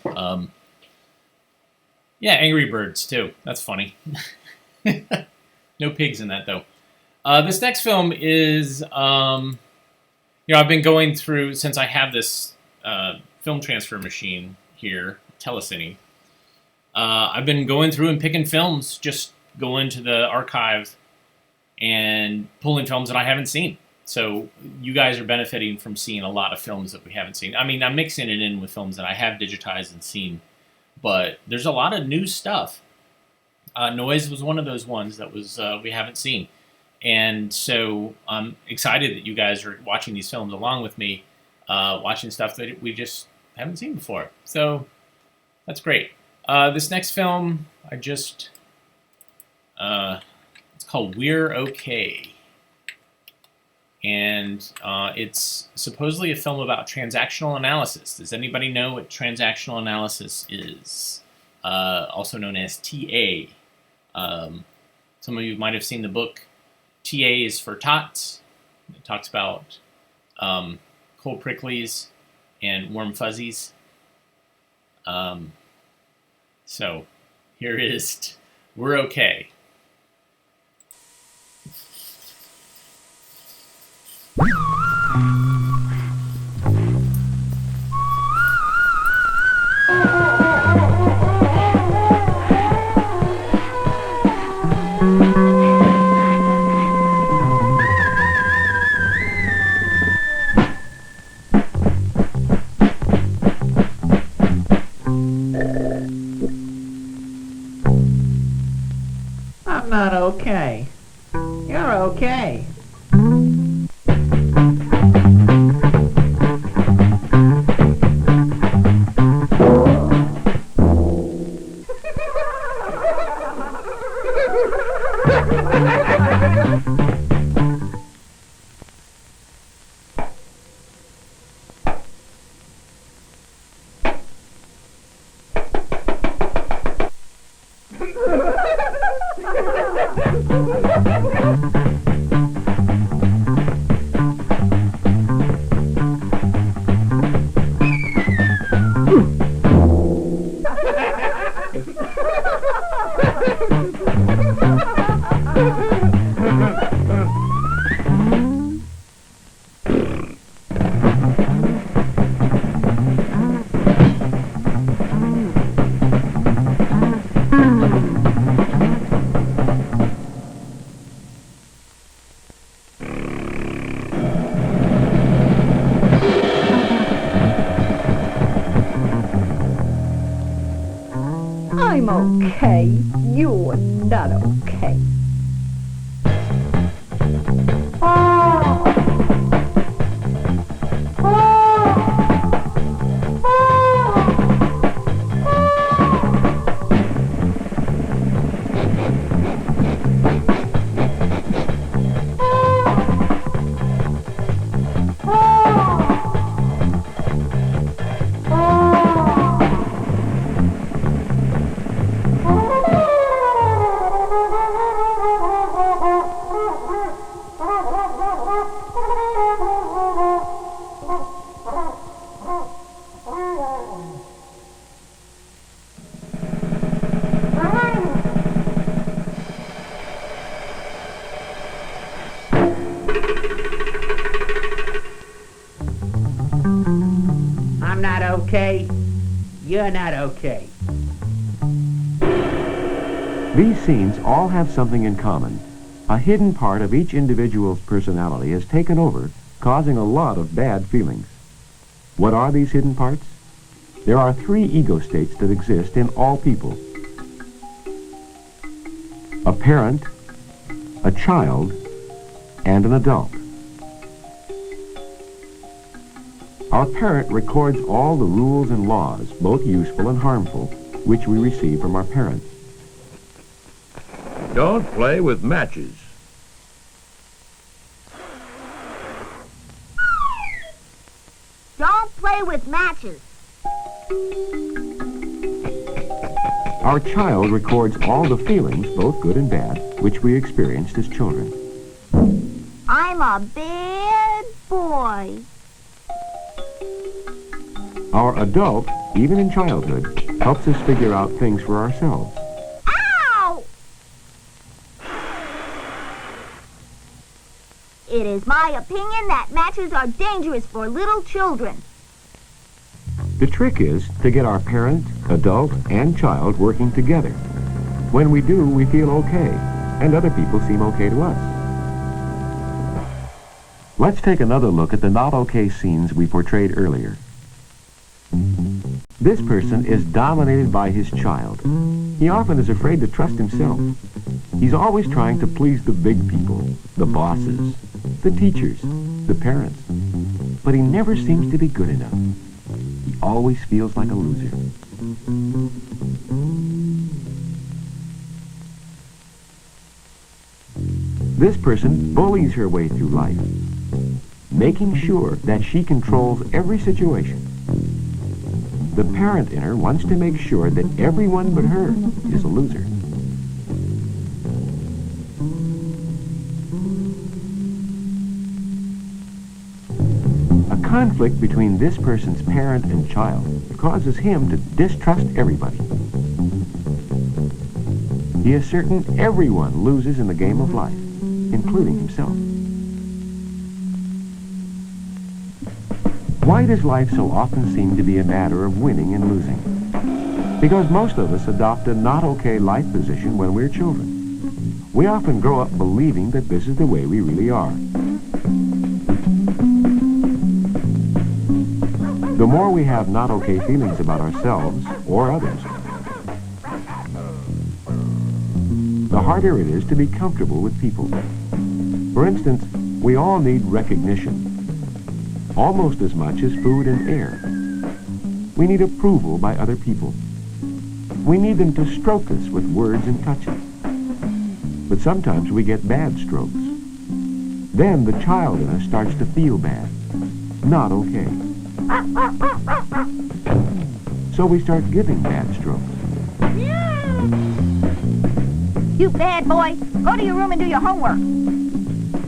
Yeah, Angry Birds, too. That's funny. No pigs in that, though. This next film is, I've been going through, since I have this film transfer machine here, Telecine, I've been going through and picking films, just going to the archive and pulling films that I haven't seen. So you guys are benefiting from seeing a lot of films that we haven't seen. I mean, I'm mixing it in with films that I have digitized and seen, but there's a lot of new stuff. Noise was one of those ones that was we haven't seen. And so I'm excited that you guys are watching these films along with me, watching stuff that we just haven't seen before. So that's great. This next film, it's called We're Okay. And it's supposedly a film about transactional analysis. Does anybody know what transactional analysis is? Also known as TA. Some of you might have seen the book. TA is for Tots. It talks about cold pricklies and warm fuzzies. So here is We're Okay. I'm not okay. You're okay. I'm okay. You're not okay. I'm not okay. You're not okay. These scenes all have something in common. A hidden part of each individual's personality is taken over, causing a lot of bad feelings. What are these hidden parts? There are 3 ego states that exist in all people. A parent, a child, and an adult. Our parent records all the rules and laws, both useful and harmful, which we receive from our parents. Don't play with matches. Don't play with matches. Our child records all the feelings, both good and bad, which we experienced as children. I'm a bad boy. Our adult, even in childhood, helps us figure out things for ourselves. Ow! It is my opinion that matches are dangerous for little children. The trick is to get our parent, adult, and child working together. When we do, we feel okay, and other people seem okay to us. Let's take another look at the not okay scenes we portrayed earlier. This person is dominated by his child. He often is afraid to trust himself. He's always trying to please the big people, the bosses, the teachers, the parents. But he never seems to be good enough. He always feels like a loser. This person bullies her way through life, making sure that she controls every situation. The parent in her wants to make sure that everyone but her is a loser. A conflict between this person's parent and child causes him to distrust everybody. He is certain everyone loses in the game of life, including himself. Why does life so often seem to be a matter of winning and losing? Because most of us adopt a not okay life position when we're children. We often grow up believing that this is the way we really are. The more we have not okay feelings about ourselves or others, the harder it is to be comfortable with people. For instance, we all need recognition, almost as much as food and air. We need approval by other people. We need them to stroke us with words and touches. But sometimes we get bad strokes. Then the child in us starts to feel bad, not okay. So we start giving bad strokes. You bad boy, go to your room and do your homework.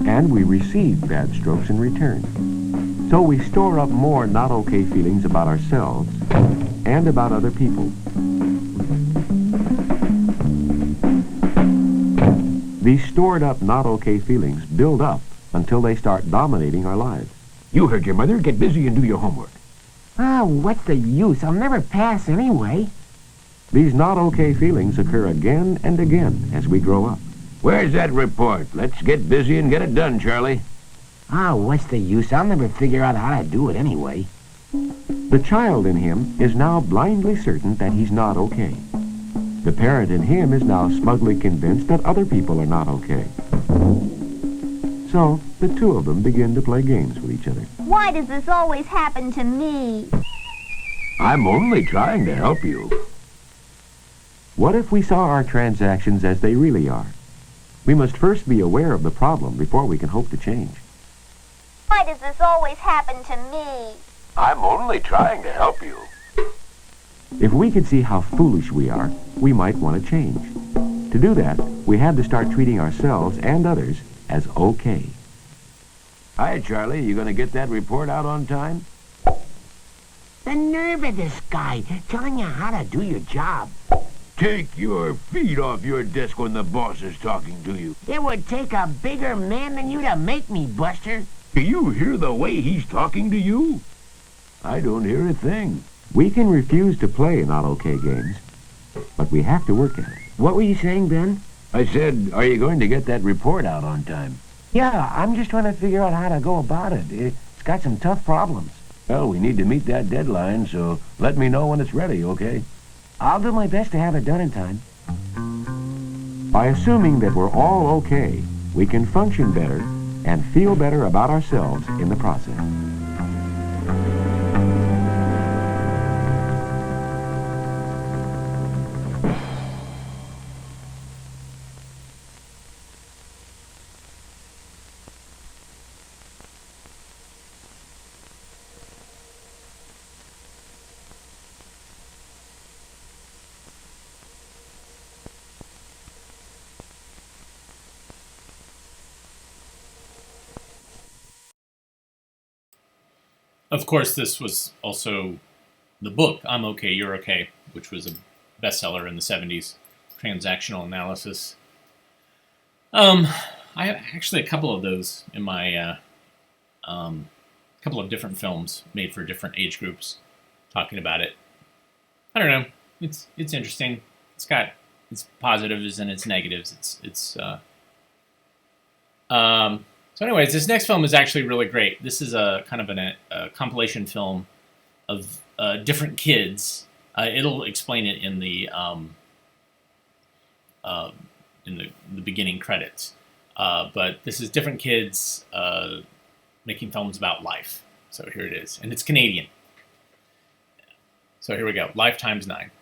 And we receive bad strokes in return. So we store up more not okay feelings about ourselves and about other people. These stored up not okay feelings build up until they start dominating our lives. You heard your mother. Get busy and do your homework. Oh, what's the use? I'll never pass anyway. These not okay feelings occur again and again as we grow up. Where's that report? Let's get busy and get it done, Charlie. Oh, what's the use? I'll never figure out how to do it anyway. The child in him is now blindly certain that he's not okay. The parent in him is now smugly convinced that other people are not okay. So, the two of them begin to play games with each other. Why does this always happen to me? I'm only trying to help you. What if we saw our transactions as they really are? We must first be aware of the problem before we can hope to change. Why does this always happen to me? I'm only trying to help you. If we could see how foolish we are, we might want to change. To do that, we have to start treating ourselves and others as okay. Hi, Charlie. You going to get that report out on time? The nerve of this guy telling you how to do your job. Take your feet off your desk when the boss is talking to you. It would take a bigger man than you to make me, Buster. Do you hear the way he's talking to you? I don't hear a thing. We can refuse to play not okay games, but we have to work at it. What were you saying, Ben? I said, are you going to get that report out on time? Yeah, I'm just trying to figure out how to go about it. It's got some tough problems. Well, we need to meet that deadline, so let me know when it's ready, okay? I'll do my best to have it done in time. By assuming that we're all okay, we can function better and feel better about ourselves in the process. Of course, this was also the book, I'm Okay, You're Okay, which was a bestseller in the 70s, transactional analysis. I have actually a couple of those in my, couple of different films made for different age groups talking about it. I don't know. It's interesting. It's got its positives and its negatives. So anyways, this next film is actually really great. This is a kind of a compilation film of different kids. It'll explain it in the beginning credits. But this is different kids making films about life. So here it is, and it's Canadian. So here we go. Life times 9.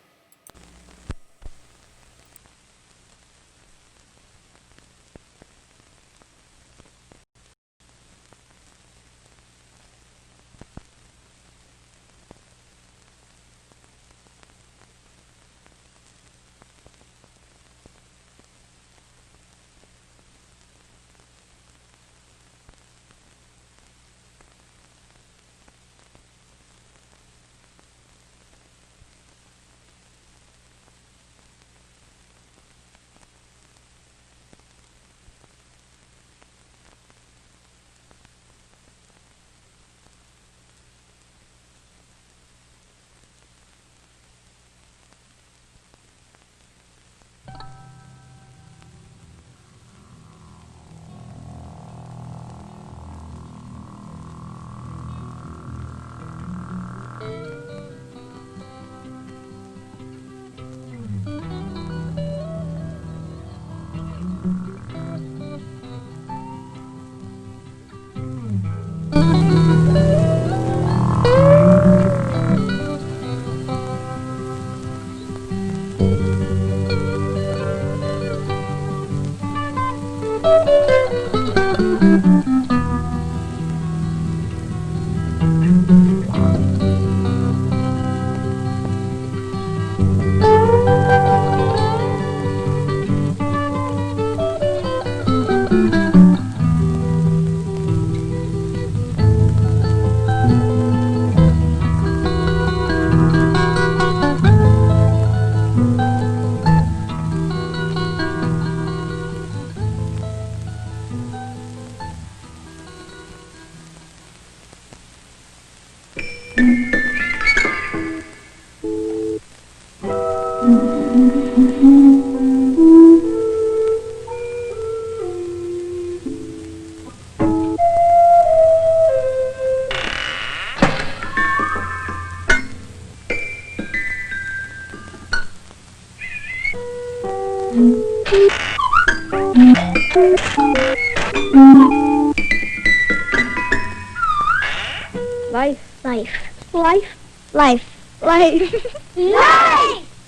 Life!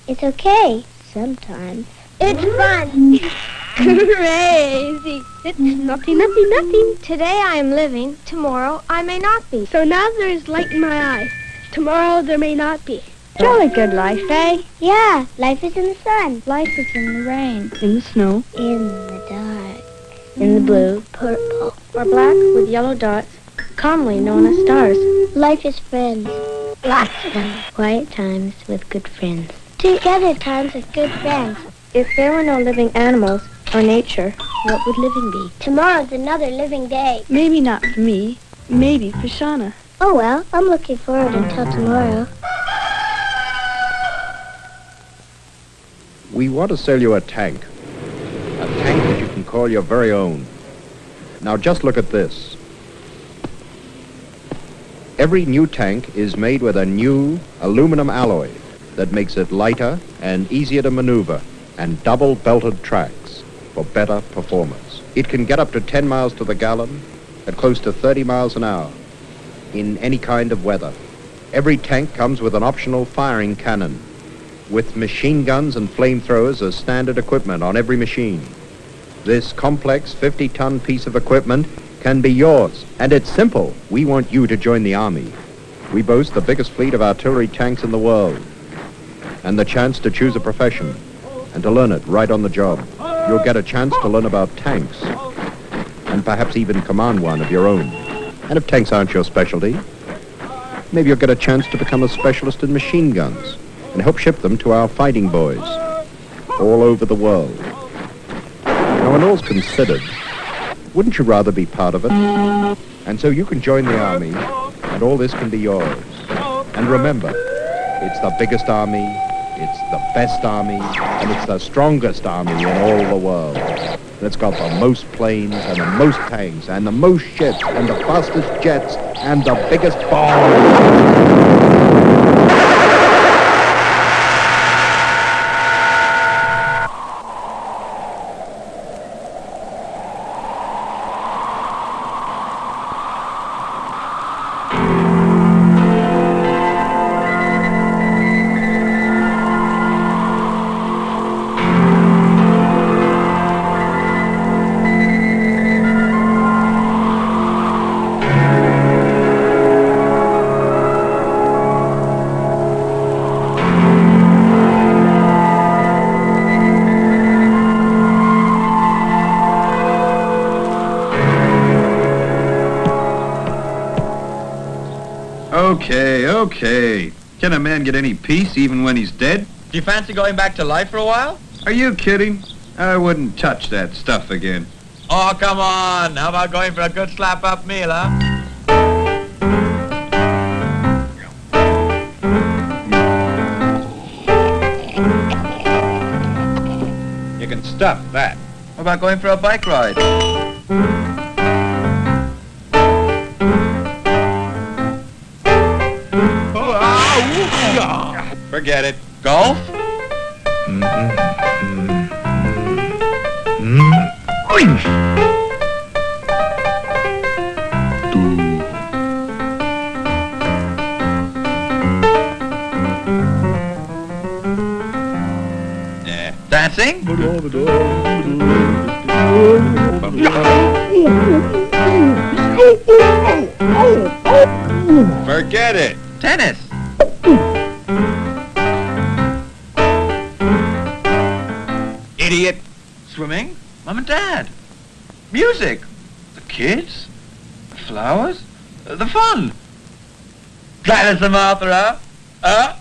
It's okay, sometimes. It's fun. Crazy. It's nothing. Today I am living, tomorrow I may not be. So now there is light in my eyes. Tomorrow there may not be. Jolly good life, eh? Yeah, life is in the sun. Life is in the rain. In the snow. In the dark. In the blue. Purple. Or black with yellow dots, commonly known as stars. Life is friends. Lots of them. Quiet times with good friends. Together times with good friends. If there were no living animals or nature, what would living be? Tomorrow's another living day. Maybe not for me. Maybe for Shauna. Oh well, I'm looking forward until tomorrow. We want to sell you a tank. A tank that you can call your very own. Now just look at this. Every new tank is made with a new aluminum alloy that makes it lighter and easier to maneuver, and double belted tracks for better performance. It can get up to 10 miles to the gallon at close to 30 miles an hour in any kind of weather. Every tank comes with an optional firing cannon with machine guns and flamethrowers as standard equipment on every machine. This complex 50-ton piece of equipment can be yours, and it's simple. We want you to join the Army. We boast the biggest fleet of artillery tanks in the world, and the chance to choose a profession and to learn it right on the job. You'll get a chance to learn about tanks, and perhaps even command one of your own. And if tanks aren't your specialty, maybe you'll get a chance to become a specialist in machine guns and help ship them to our fighting boys all over the world. Now, when all's considered, wouldn't you rather be part of it? And so you can join the army, and all this can be yours. And remember, it's the biggest army, it's the best army, and it's the strongest army in all the world. And it's got the most planes, and the most tanks, and the most ships, and the fastest jets, and the biggest bombs. Okay. Can a man get any peace even when he's dead? Do you fancy going back to life for a while? Are you kidding? I wouldn't touch that stuff again. Oh, come on. How about going for a good slap-up meal, huh? You can stuff that. How about going for a bike ride? Forget it. Golf? Yeah. Dancing? Forget it. Tennis? Idiot. Swimming? Mom and Dad? Music? The kids? The flowers? The fun? Gladys and Martha, huh?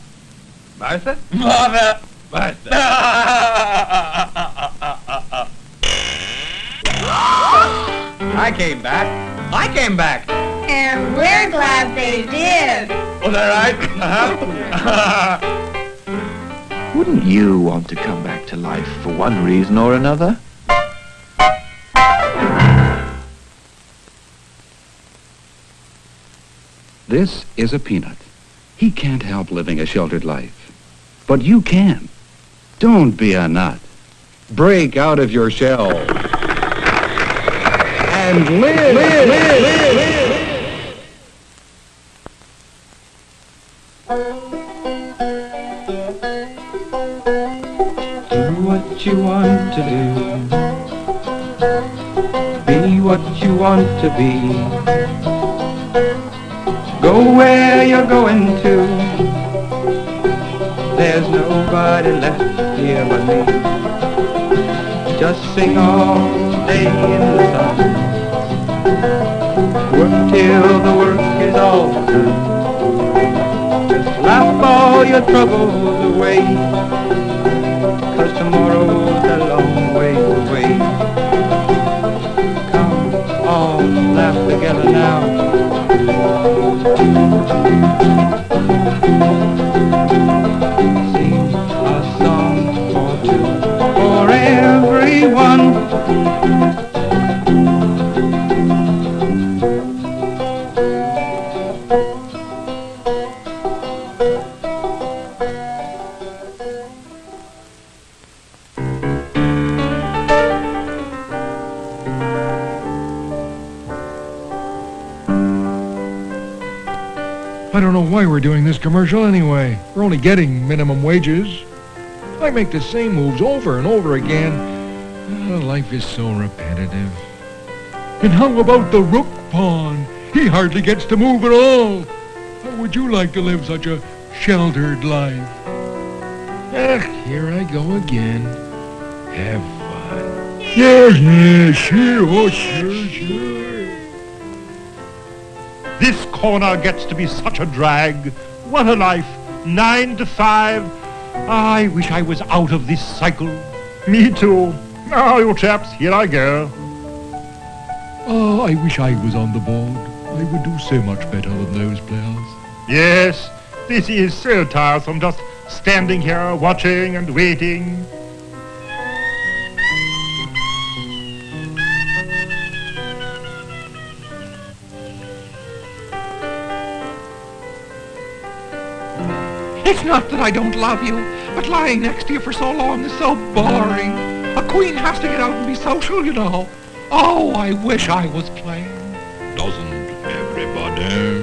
Martha? Martha! Martha. I came back. I came back. And we're glad they did. Was that right? Uh-huh. Wouldn't you want to come back to life for one reason or another? This is a peanut. He can't help living a sheltered life. But you can. Don't be a nut. Break out of your shell. And live. Do what you want to do. Be what you want to be. Go where you're going to. There's nobody left here but me. Just sing all day in the sun. Work till the work is all done. Just laugh all your troubles away. 'Cause tomorrow's a long way away. Come, all laugh together now. Sing a song or two for everyone. I don't know why we're doing this commercial anyway. We're only getting minimum wages. I make the same moves over and over again. Life is so repetitive. And how about the rook pawn? He hardly gets to move at all. How would you like to live such a sheltered life? Here I go again. Have fun. Yeah, sure. Oh, sure. This corner gets to be such a drag. What a life. 9 to 5. I wish I was out of this cycle. Me too. Now, you chaps, here I go. Oh, I wish I was on the board. I would do so much better than those players. Yes, this is so tiresome, just standing here, watching and waiting. It's not that I don't love you, but lying next to you for so long is so boring. A queen has to get out and be social, you know. Oh, I wish I was playing. Doesn't everybody?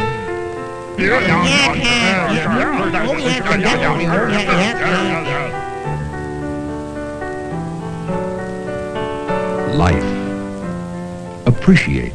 Life. Appreciate.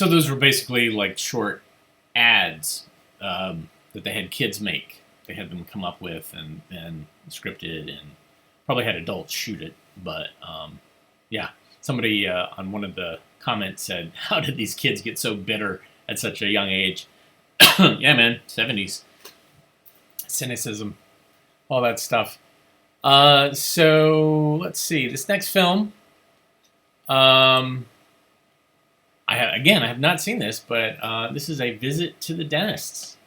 So those were basically like short ads that they had kids make. They had them come up with and scripted, and probably had adults shoot it. But yeah, somebody on one of the comments said, "How did these kids get so bitter at such a young age?" Yeah, man, 70s. Cynicism, all that stuff. So let's see. This next film, I have not seen this, but this is A Visit to the Dentist,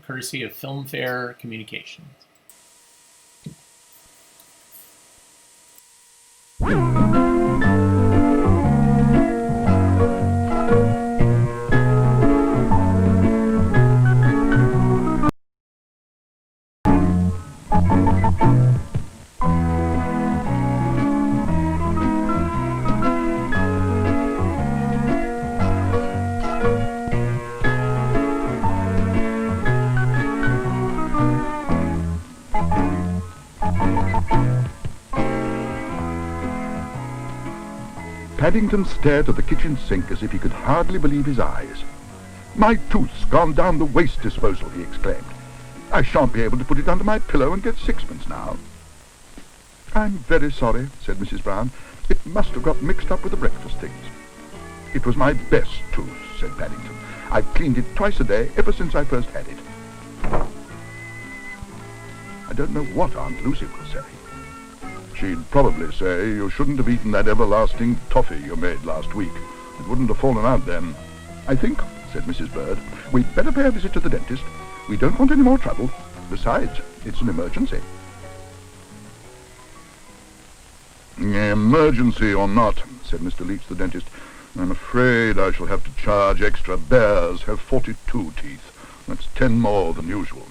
courtesy of Filmfare Communications. Paddington stared at the kitchen sink as if he could hardly believe his eyes. "My tooth's gone down the waste disposal," he exclaimed. "I shan't be able to put it under my pillow and get sixpence now." "I'm very sorry," said Mrs. Brown. "It must have got mixed up with the breakfast things." "It was my best tooth," said Paddington. "I've cleaned it twice a day ever since I first had it." I don't know what Aunt Lucy will say. She'd probably say you shouldn't have eaten that everlasting toffee you made last week. It wouldn't have fallen out then. "I think," said Mrs. Bird, "we'd better pay a visit to the dentist. We don't want any more trouble. Besides, it's an emergency." "Emergency or not," said Mr. Leach, the dentist, "I'm afraid I shall have to charge extra. Bears have 42 teeth. That's 10 more than usual."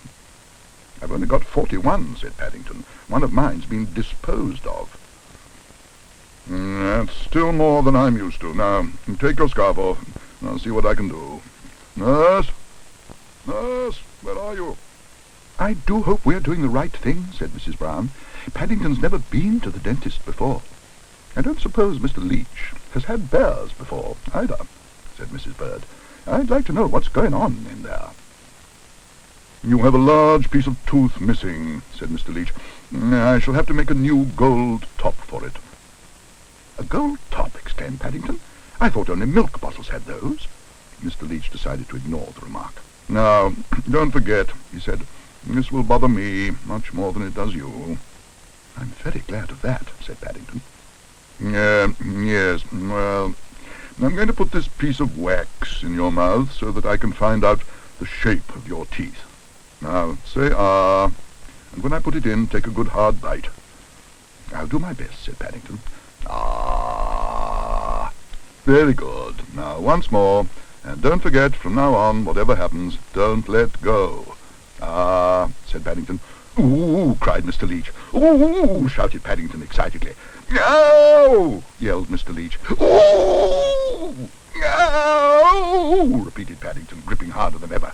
"I've only got 41, said Paddington. "One of mine's been disposed of." "That's still more than I'm used to. Now, take your scarf off, and I'll see what I can do. Nurse? Nurse, where are you?" "I do hope we're doing the right thing," said Mrs. Brown. "Paddington's never been to the dentist before." "I don't suppose Mr. Leach has had bears before, either," said Mrs. Bird. "I'd like to know what's going on in there." "You have a large piece of tooth missing," said Mr. Leach. "I shall have to make a new gold top for it." "A gold top?" exclaimed Paddington. "I thought only milk bottles had those." Mr. Leach decided to ignore the remark. "Now, don't forget," he said, "this will bother me much more than it does you." "I'm very glad of that," said Paddington. Yes, well, I'm going to put this piece of wax in your mouth so that I can find out the shape of your teeth. Now, say ah, and when I put it in, take a good hard bite." "I'll do my best," said Paddington. "Ah, very good. Now, once more, and don't forget, from now on, whatever happens, don't let go." "Ah," said Paddington. "Ooh," cried Mr. Leach. "Ooh," shouted Paddington excitedly. "No!" yelled Mr. Leach. "Ooh! No!" repeated Paddington, gripping harder than ever.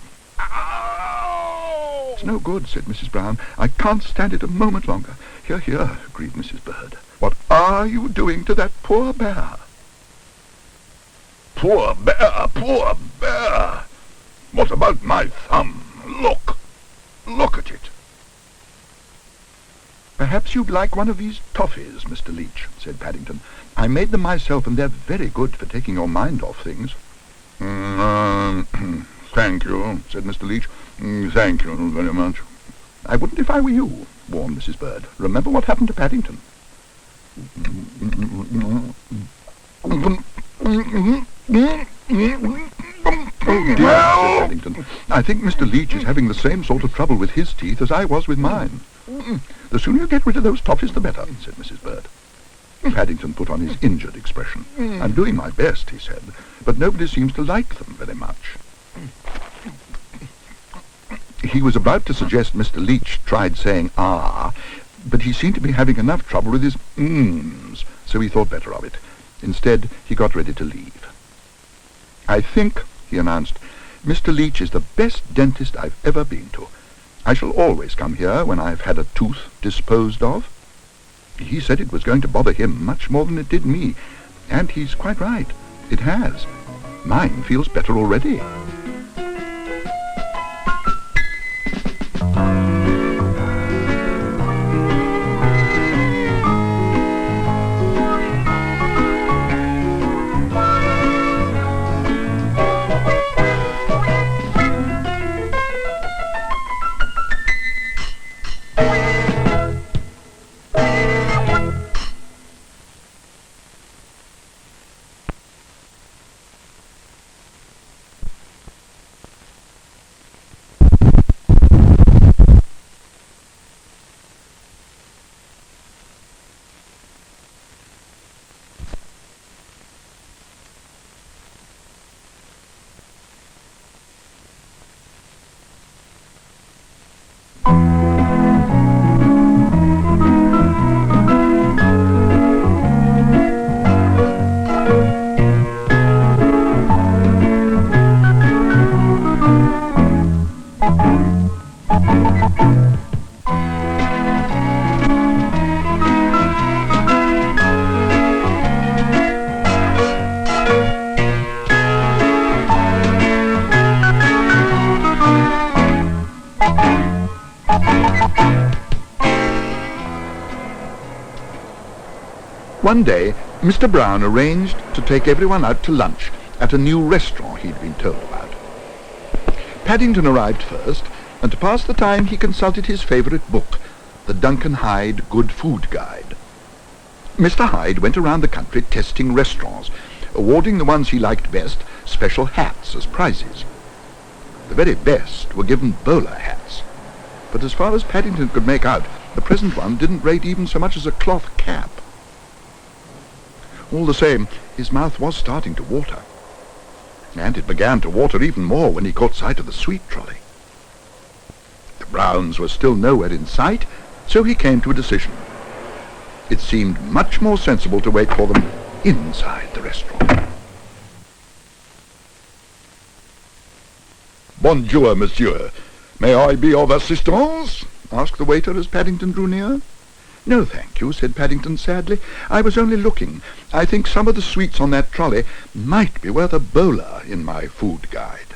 "It's no good," said Mrs. Brown. "I can't stand it a moment longer." "Hear, hear," agreed Mrs. Bird. "What are you doing to that poor bear?" "Poor bear, poor bear! What about my thumb? Look! Look at it!" "Perhaps you'd like one of these toffees, Mr. Leach," said Paddington. "I made them myself, and they're very good for taking your mind off things." Thank you," said Mr. Leach. "Thank you very much." "I wouldn't if I were you," warned Mrs. Bird. "Remember what happened to Paddington." "Oh, dear," said Paddington. "I think Mr. Leach is having the same sort of trouble with his teeth as I was with mine." "The sooner you get rid of those toffees, the better," said Mrs. Bird. Paddington put on his injured expression. "I'm doing my best," he said, "but nobody seems to like them very much." He was about to suggest Mr. Leach tried saying "ah," but he seemed to be having enough trouble with his "mms," so he thought better of it. Instead, he got ready to leave. "I think," he announced, "Mr. Leach is the best dentist I've ever been to. I shall always come here when I've had a tooth disposed of." He said it was going to bother him much more than it did me, and he's quite right. It has. Mine feels better already. One day, Mr. Brown arranged to take everyone out to lunch at a new restaurant he'd been told about. Paddington arrived first, and to pass the time he consulted his favourite book, the Duncan Hyde Good Food Guide. Mr. Hyde went around the country testing restaurants, awarding the ones he liked best special hats as prizes. The very best were given bowler hats, but as far as Paddington could make out, the present one didn't rate even so much as a cloth cap. All the same, his mouth was starting to water. And it began to water even more when he caught sight of the sweet trolley. The Browns were still nowhere in sight, so he came to a decision. It seemed much more sensible to wait for them inside the restaurant. Bonjour, monsieur. May I be of assistance? Asked the waiter as Paddington drew near. No, thank you, said Paddington sadly. I was only looking. I think some of the sweets on that trolley might be worth a bowler in my food guide.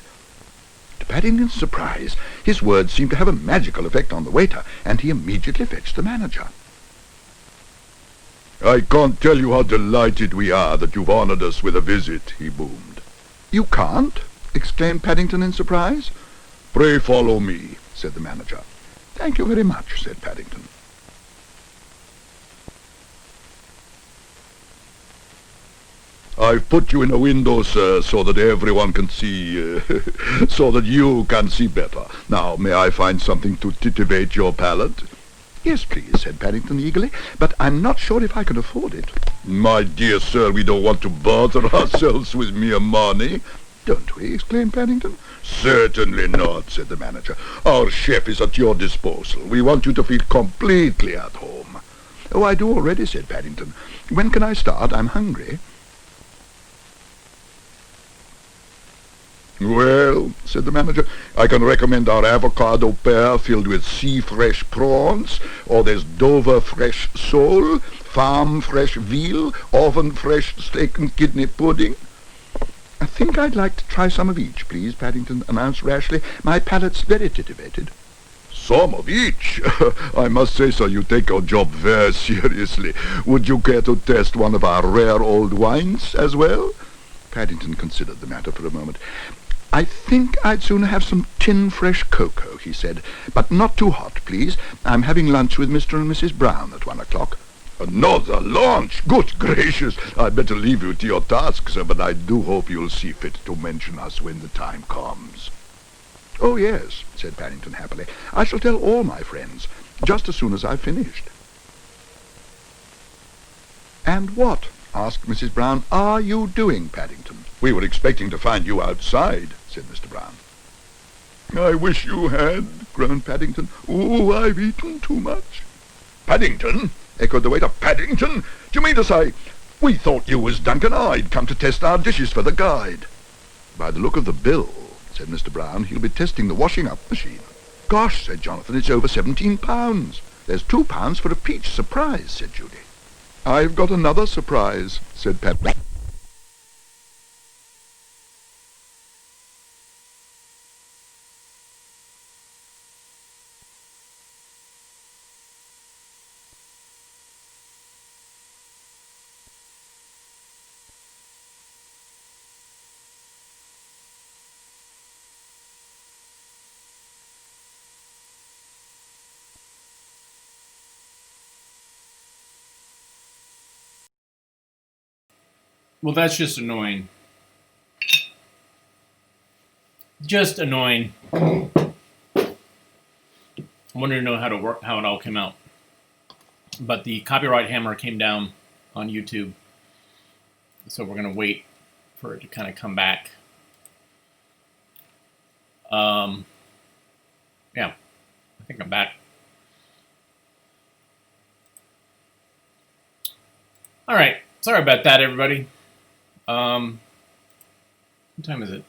To Paddington's surprise, his words seemed to have a magical effect on the waiter, and he immediately fetched the manager. I can't tell you how delighted we are that you've honoured us with a visit, he boomed. You can't? Exclaimed Paddington in surprise. Pray follow me, said the manager. Thank you very much, said Paddington. I've put you in a window, sir, so that everyone can see, so that you can see better. Now, may I find something to titillate your palate? Yes, please, said Paddington eagerly, but I'm not sure if I can afford it. My dear sir, we don't want to bother ourselves with mere money. Don't we? Exclaimed Paddington. Certainly not, said the manager. Our chef is at your disposal. We want you to feel completely at home. Oh, I do already, said Paddington. When can I start? I'm hungry. Well, said the manager, I can recommend our avocado pear filled with sea-fresh prawns, or there's Dover fresh sole, farm fresh veal, oven fresh steak and kidney pudding. I think I'd like to try some of each, please, Paddington announced rashly. My palate's very titivated. Some of each? I must say, sir, you take your job very seriously. Would you care to test one of our rare old wines as well? Paddington considered the matter for a moment. I think I'd sooner have some tin fresh cocoa, he said, but not too hot, please. I'm having lunch with Mr. and Mrs. Brown at 1 o'clock. Another lunch? Good gracious! I'd better leave you to your task, sir, but I do hope you'll see fit to mention us when the time comes. Oh, yes, said Paddington happily. I shall tell all my friends, just as soon as I've finished. And what, asked Mrs. Brown, are you doing, Paddington? We were expecting to find you outside, said Mr. Brown. I wish you had, groaned Paddington. Oh, I've eaten too much. Paddington? Echoed the waiter. Paddington? Do you mean to say, we thought you was Duncan Hyde, come to test our dishes for the guide? By the look of the bill, said Mr. Brown, he'll be testing the washing-up machine. Gosh, said Jonathan, it's over £17. There's £2 for a peach surprise, said Judy. I've got another surprise, said Paddington. Well, that's just annoying. Just annoying. I wanted to know how it all came out. But the copyright hammer came down on YouTube. So we're going to wait for it to kind of come back. Yeah, I think I'm back. All right, sorry about that, everybody. What time is it?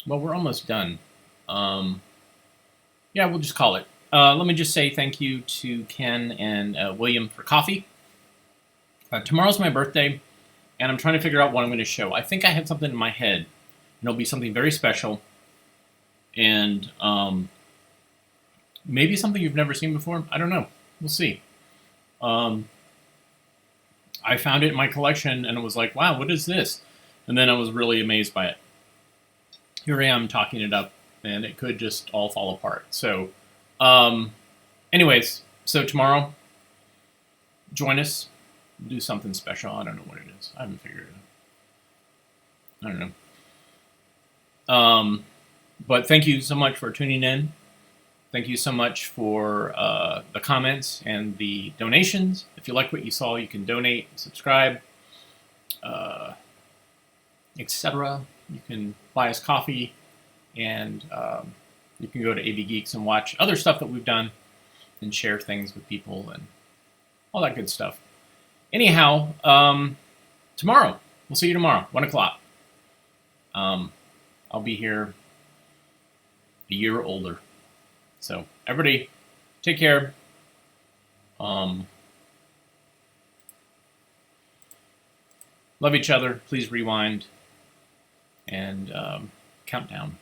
Well, we're almost done. Yeah, we'll just call it. Let me just say thank you to Ken and William for coffee. Tomorrow's my birthday, and I'm trying to figure out what I'm going to show. I think I have something in my head, and it'll be something very special, and maybe something you've never seen before. I don't know. We'll see. I found it in my collection, and it was like, wow, what is this? And then I was really amazed by it. Here I am talking it up, and it could just all fall apart. So, anyways, so tomorrow, join us. We'll do something special. I don't know what it is. I haven't figured it out. I don't know. But thank you so much for tuning in. Thank you so much for the comments and the donations. If you like what you saw, you can donate, subscribe, etc. You can buy us coffee, and you can go to AV Geeks and watch other stuff that we've done and share things with people and all that good stuff. Anyhow, tomorrow, we'll see you tomorrow, 1 o'clock. I'll be here a year older. So, everybody, take care. Love each other. Please rewind and count down.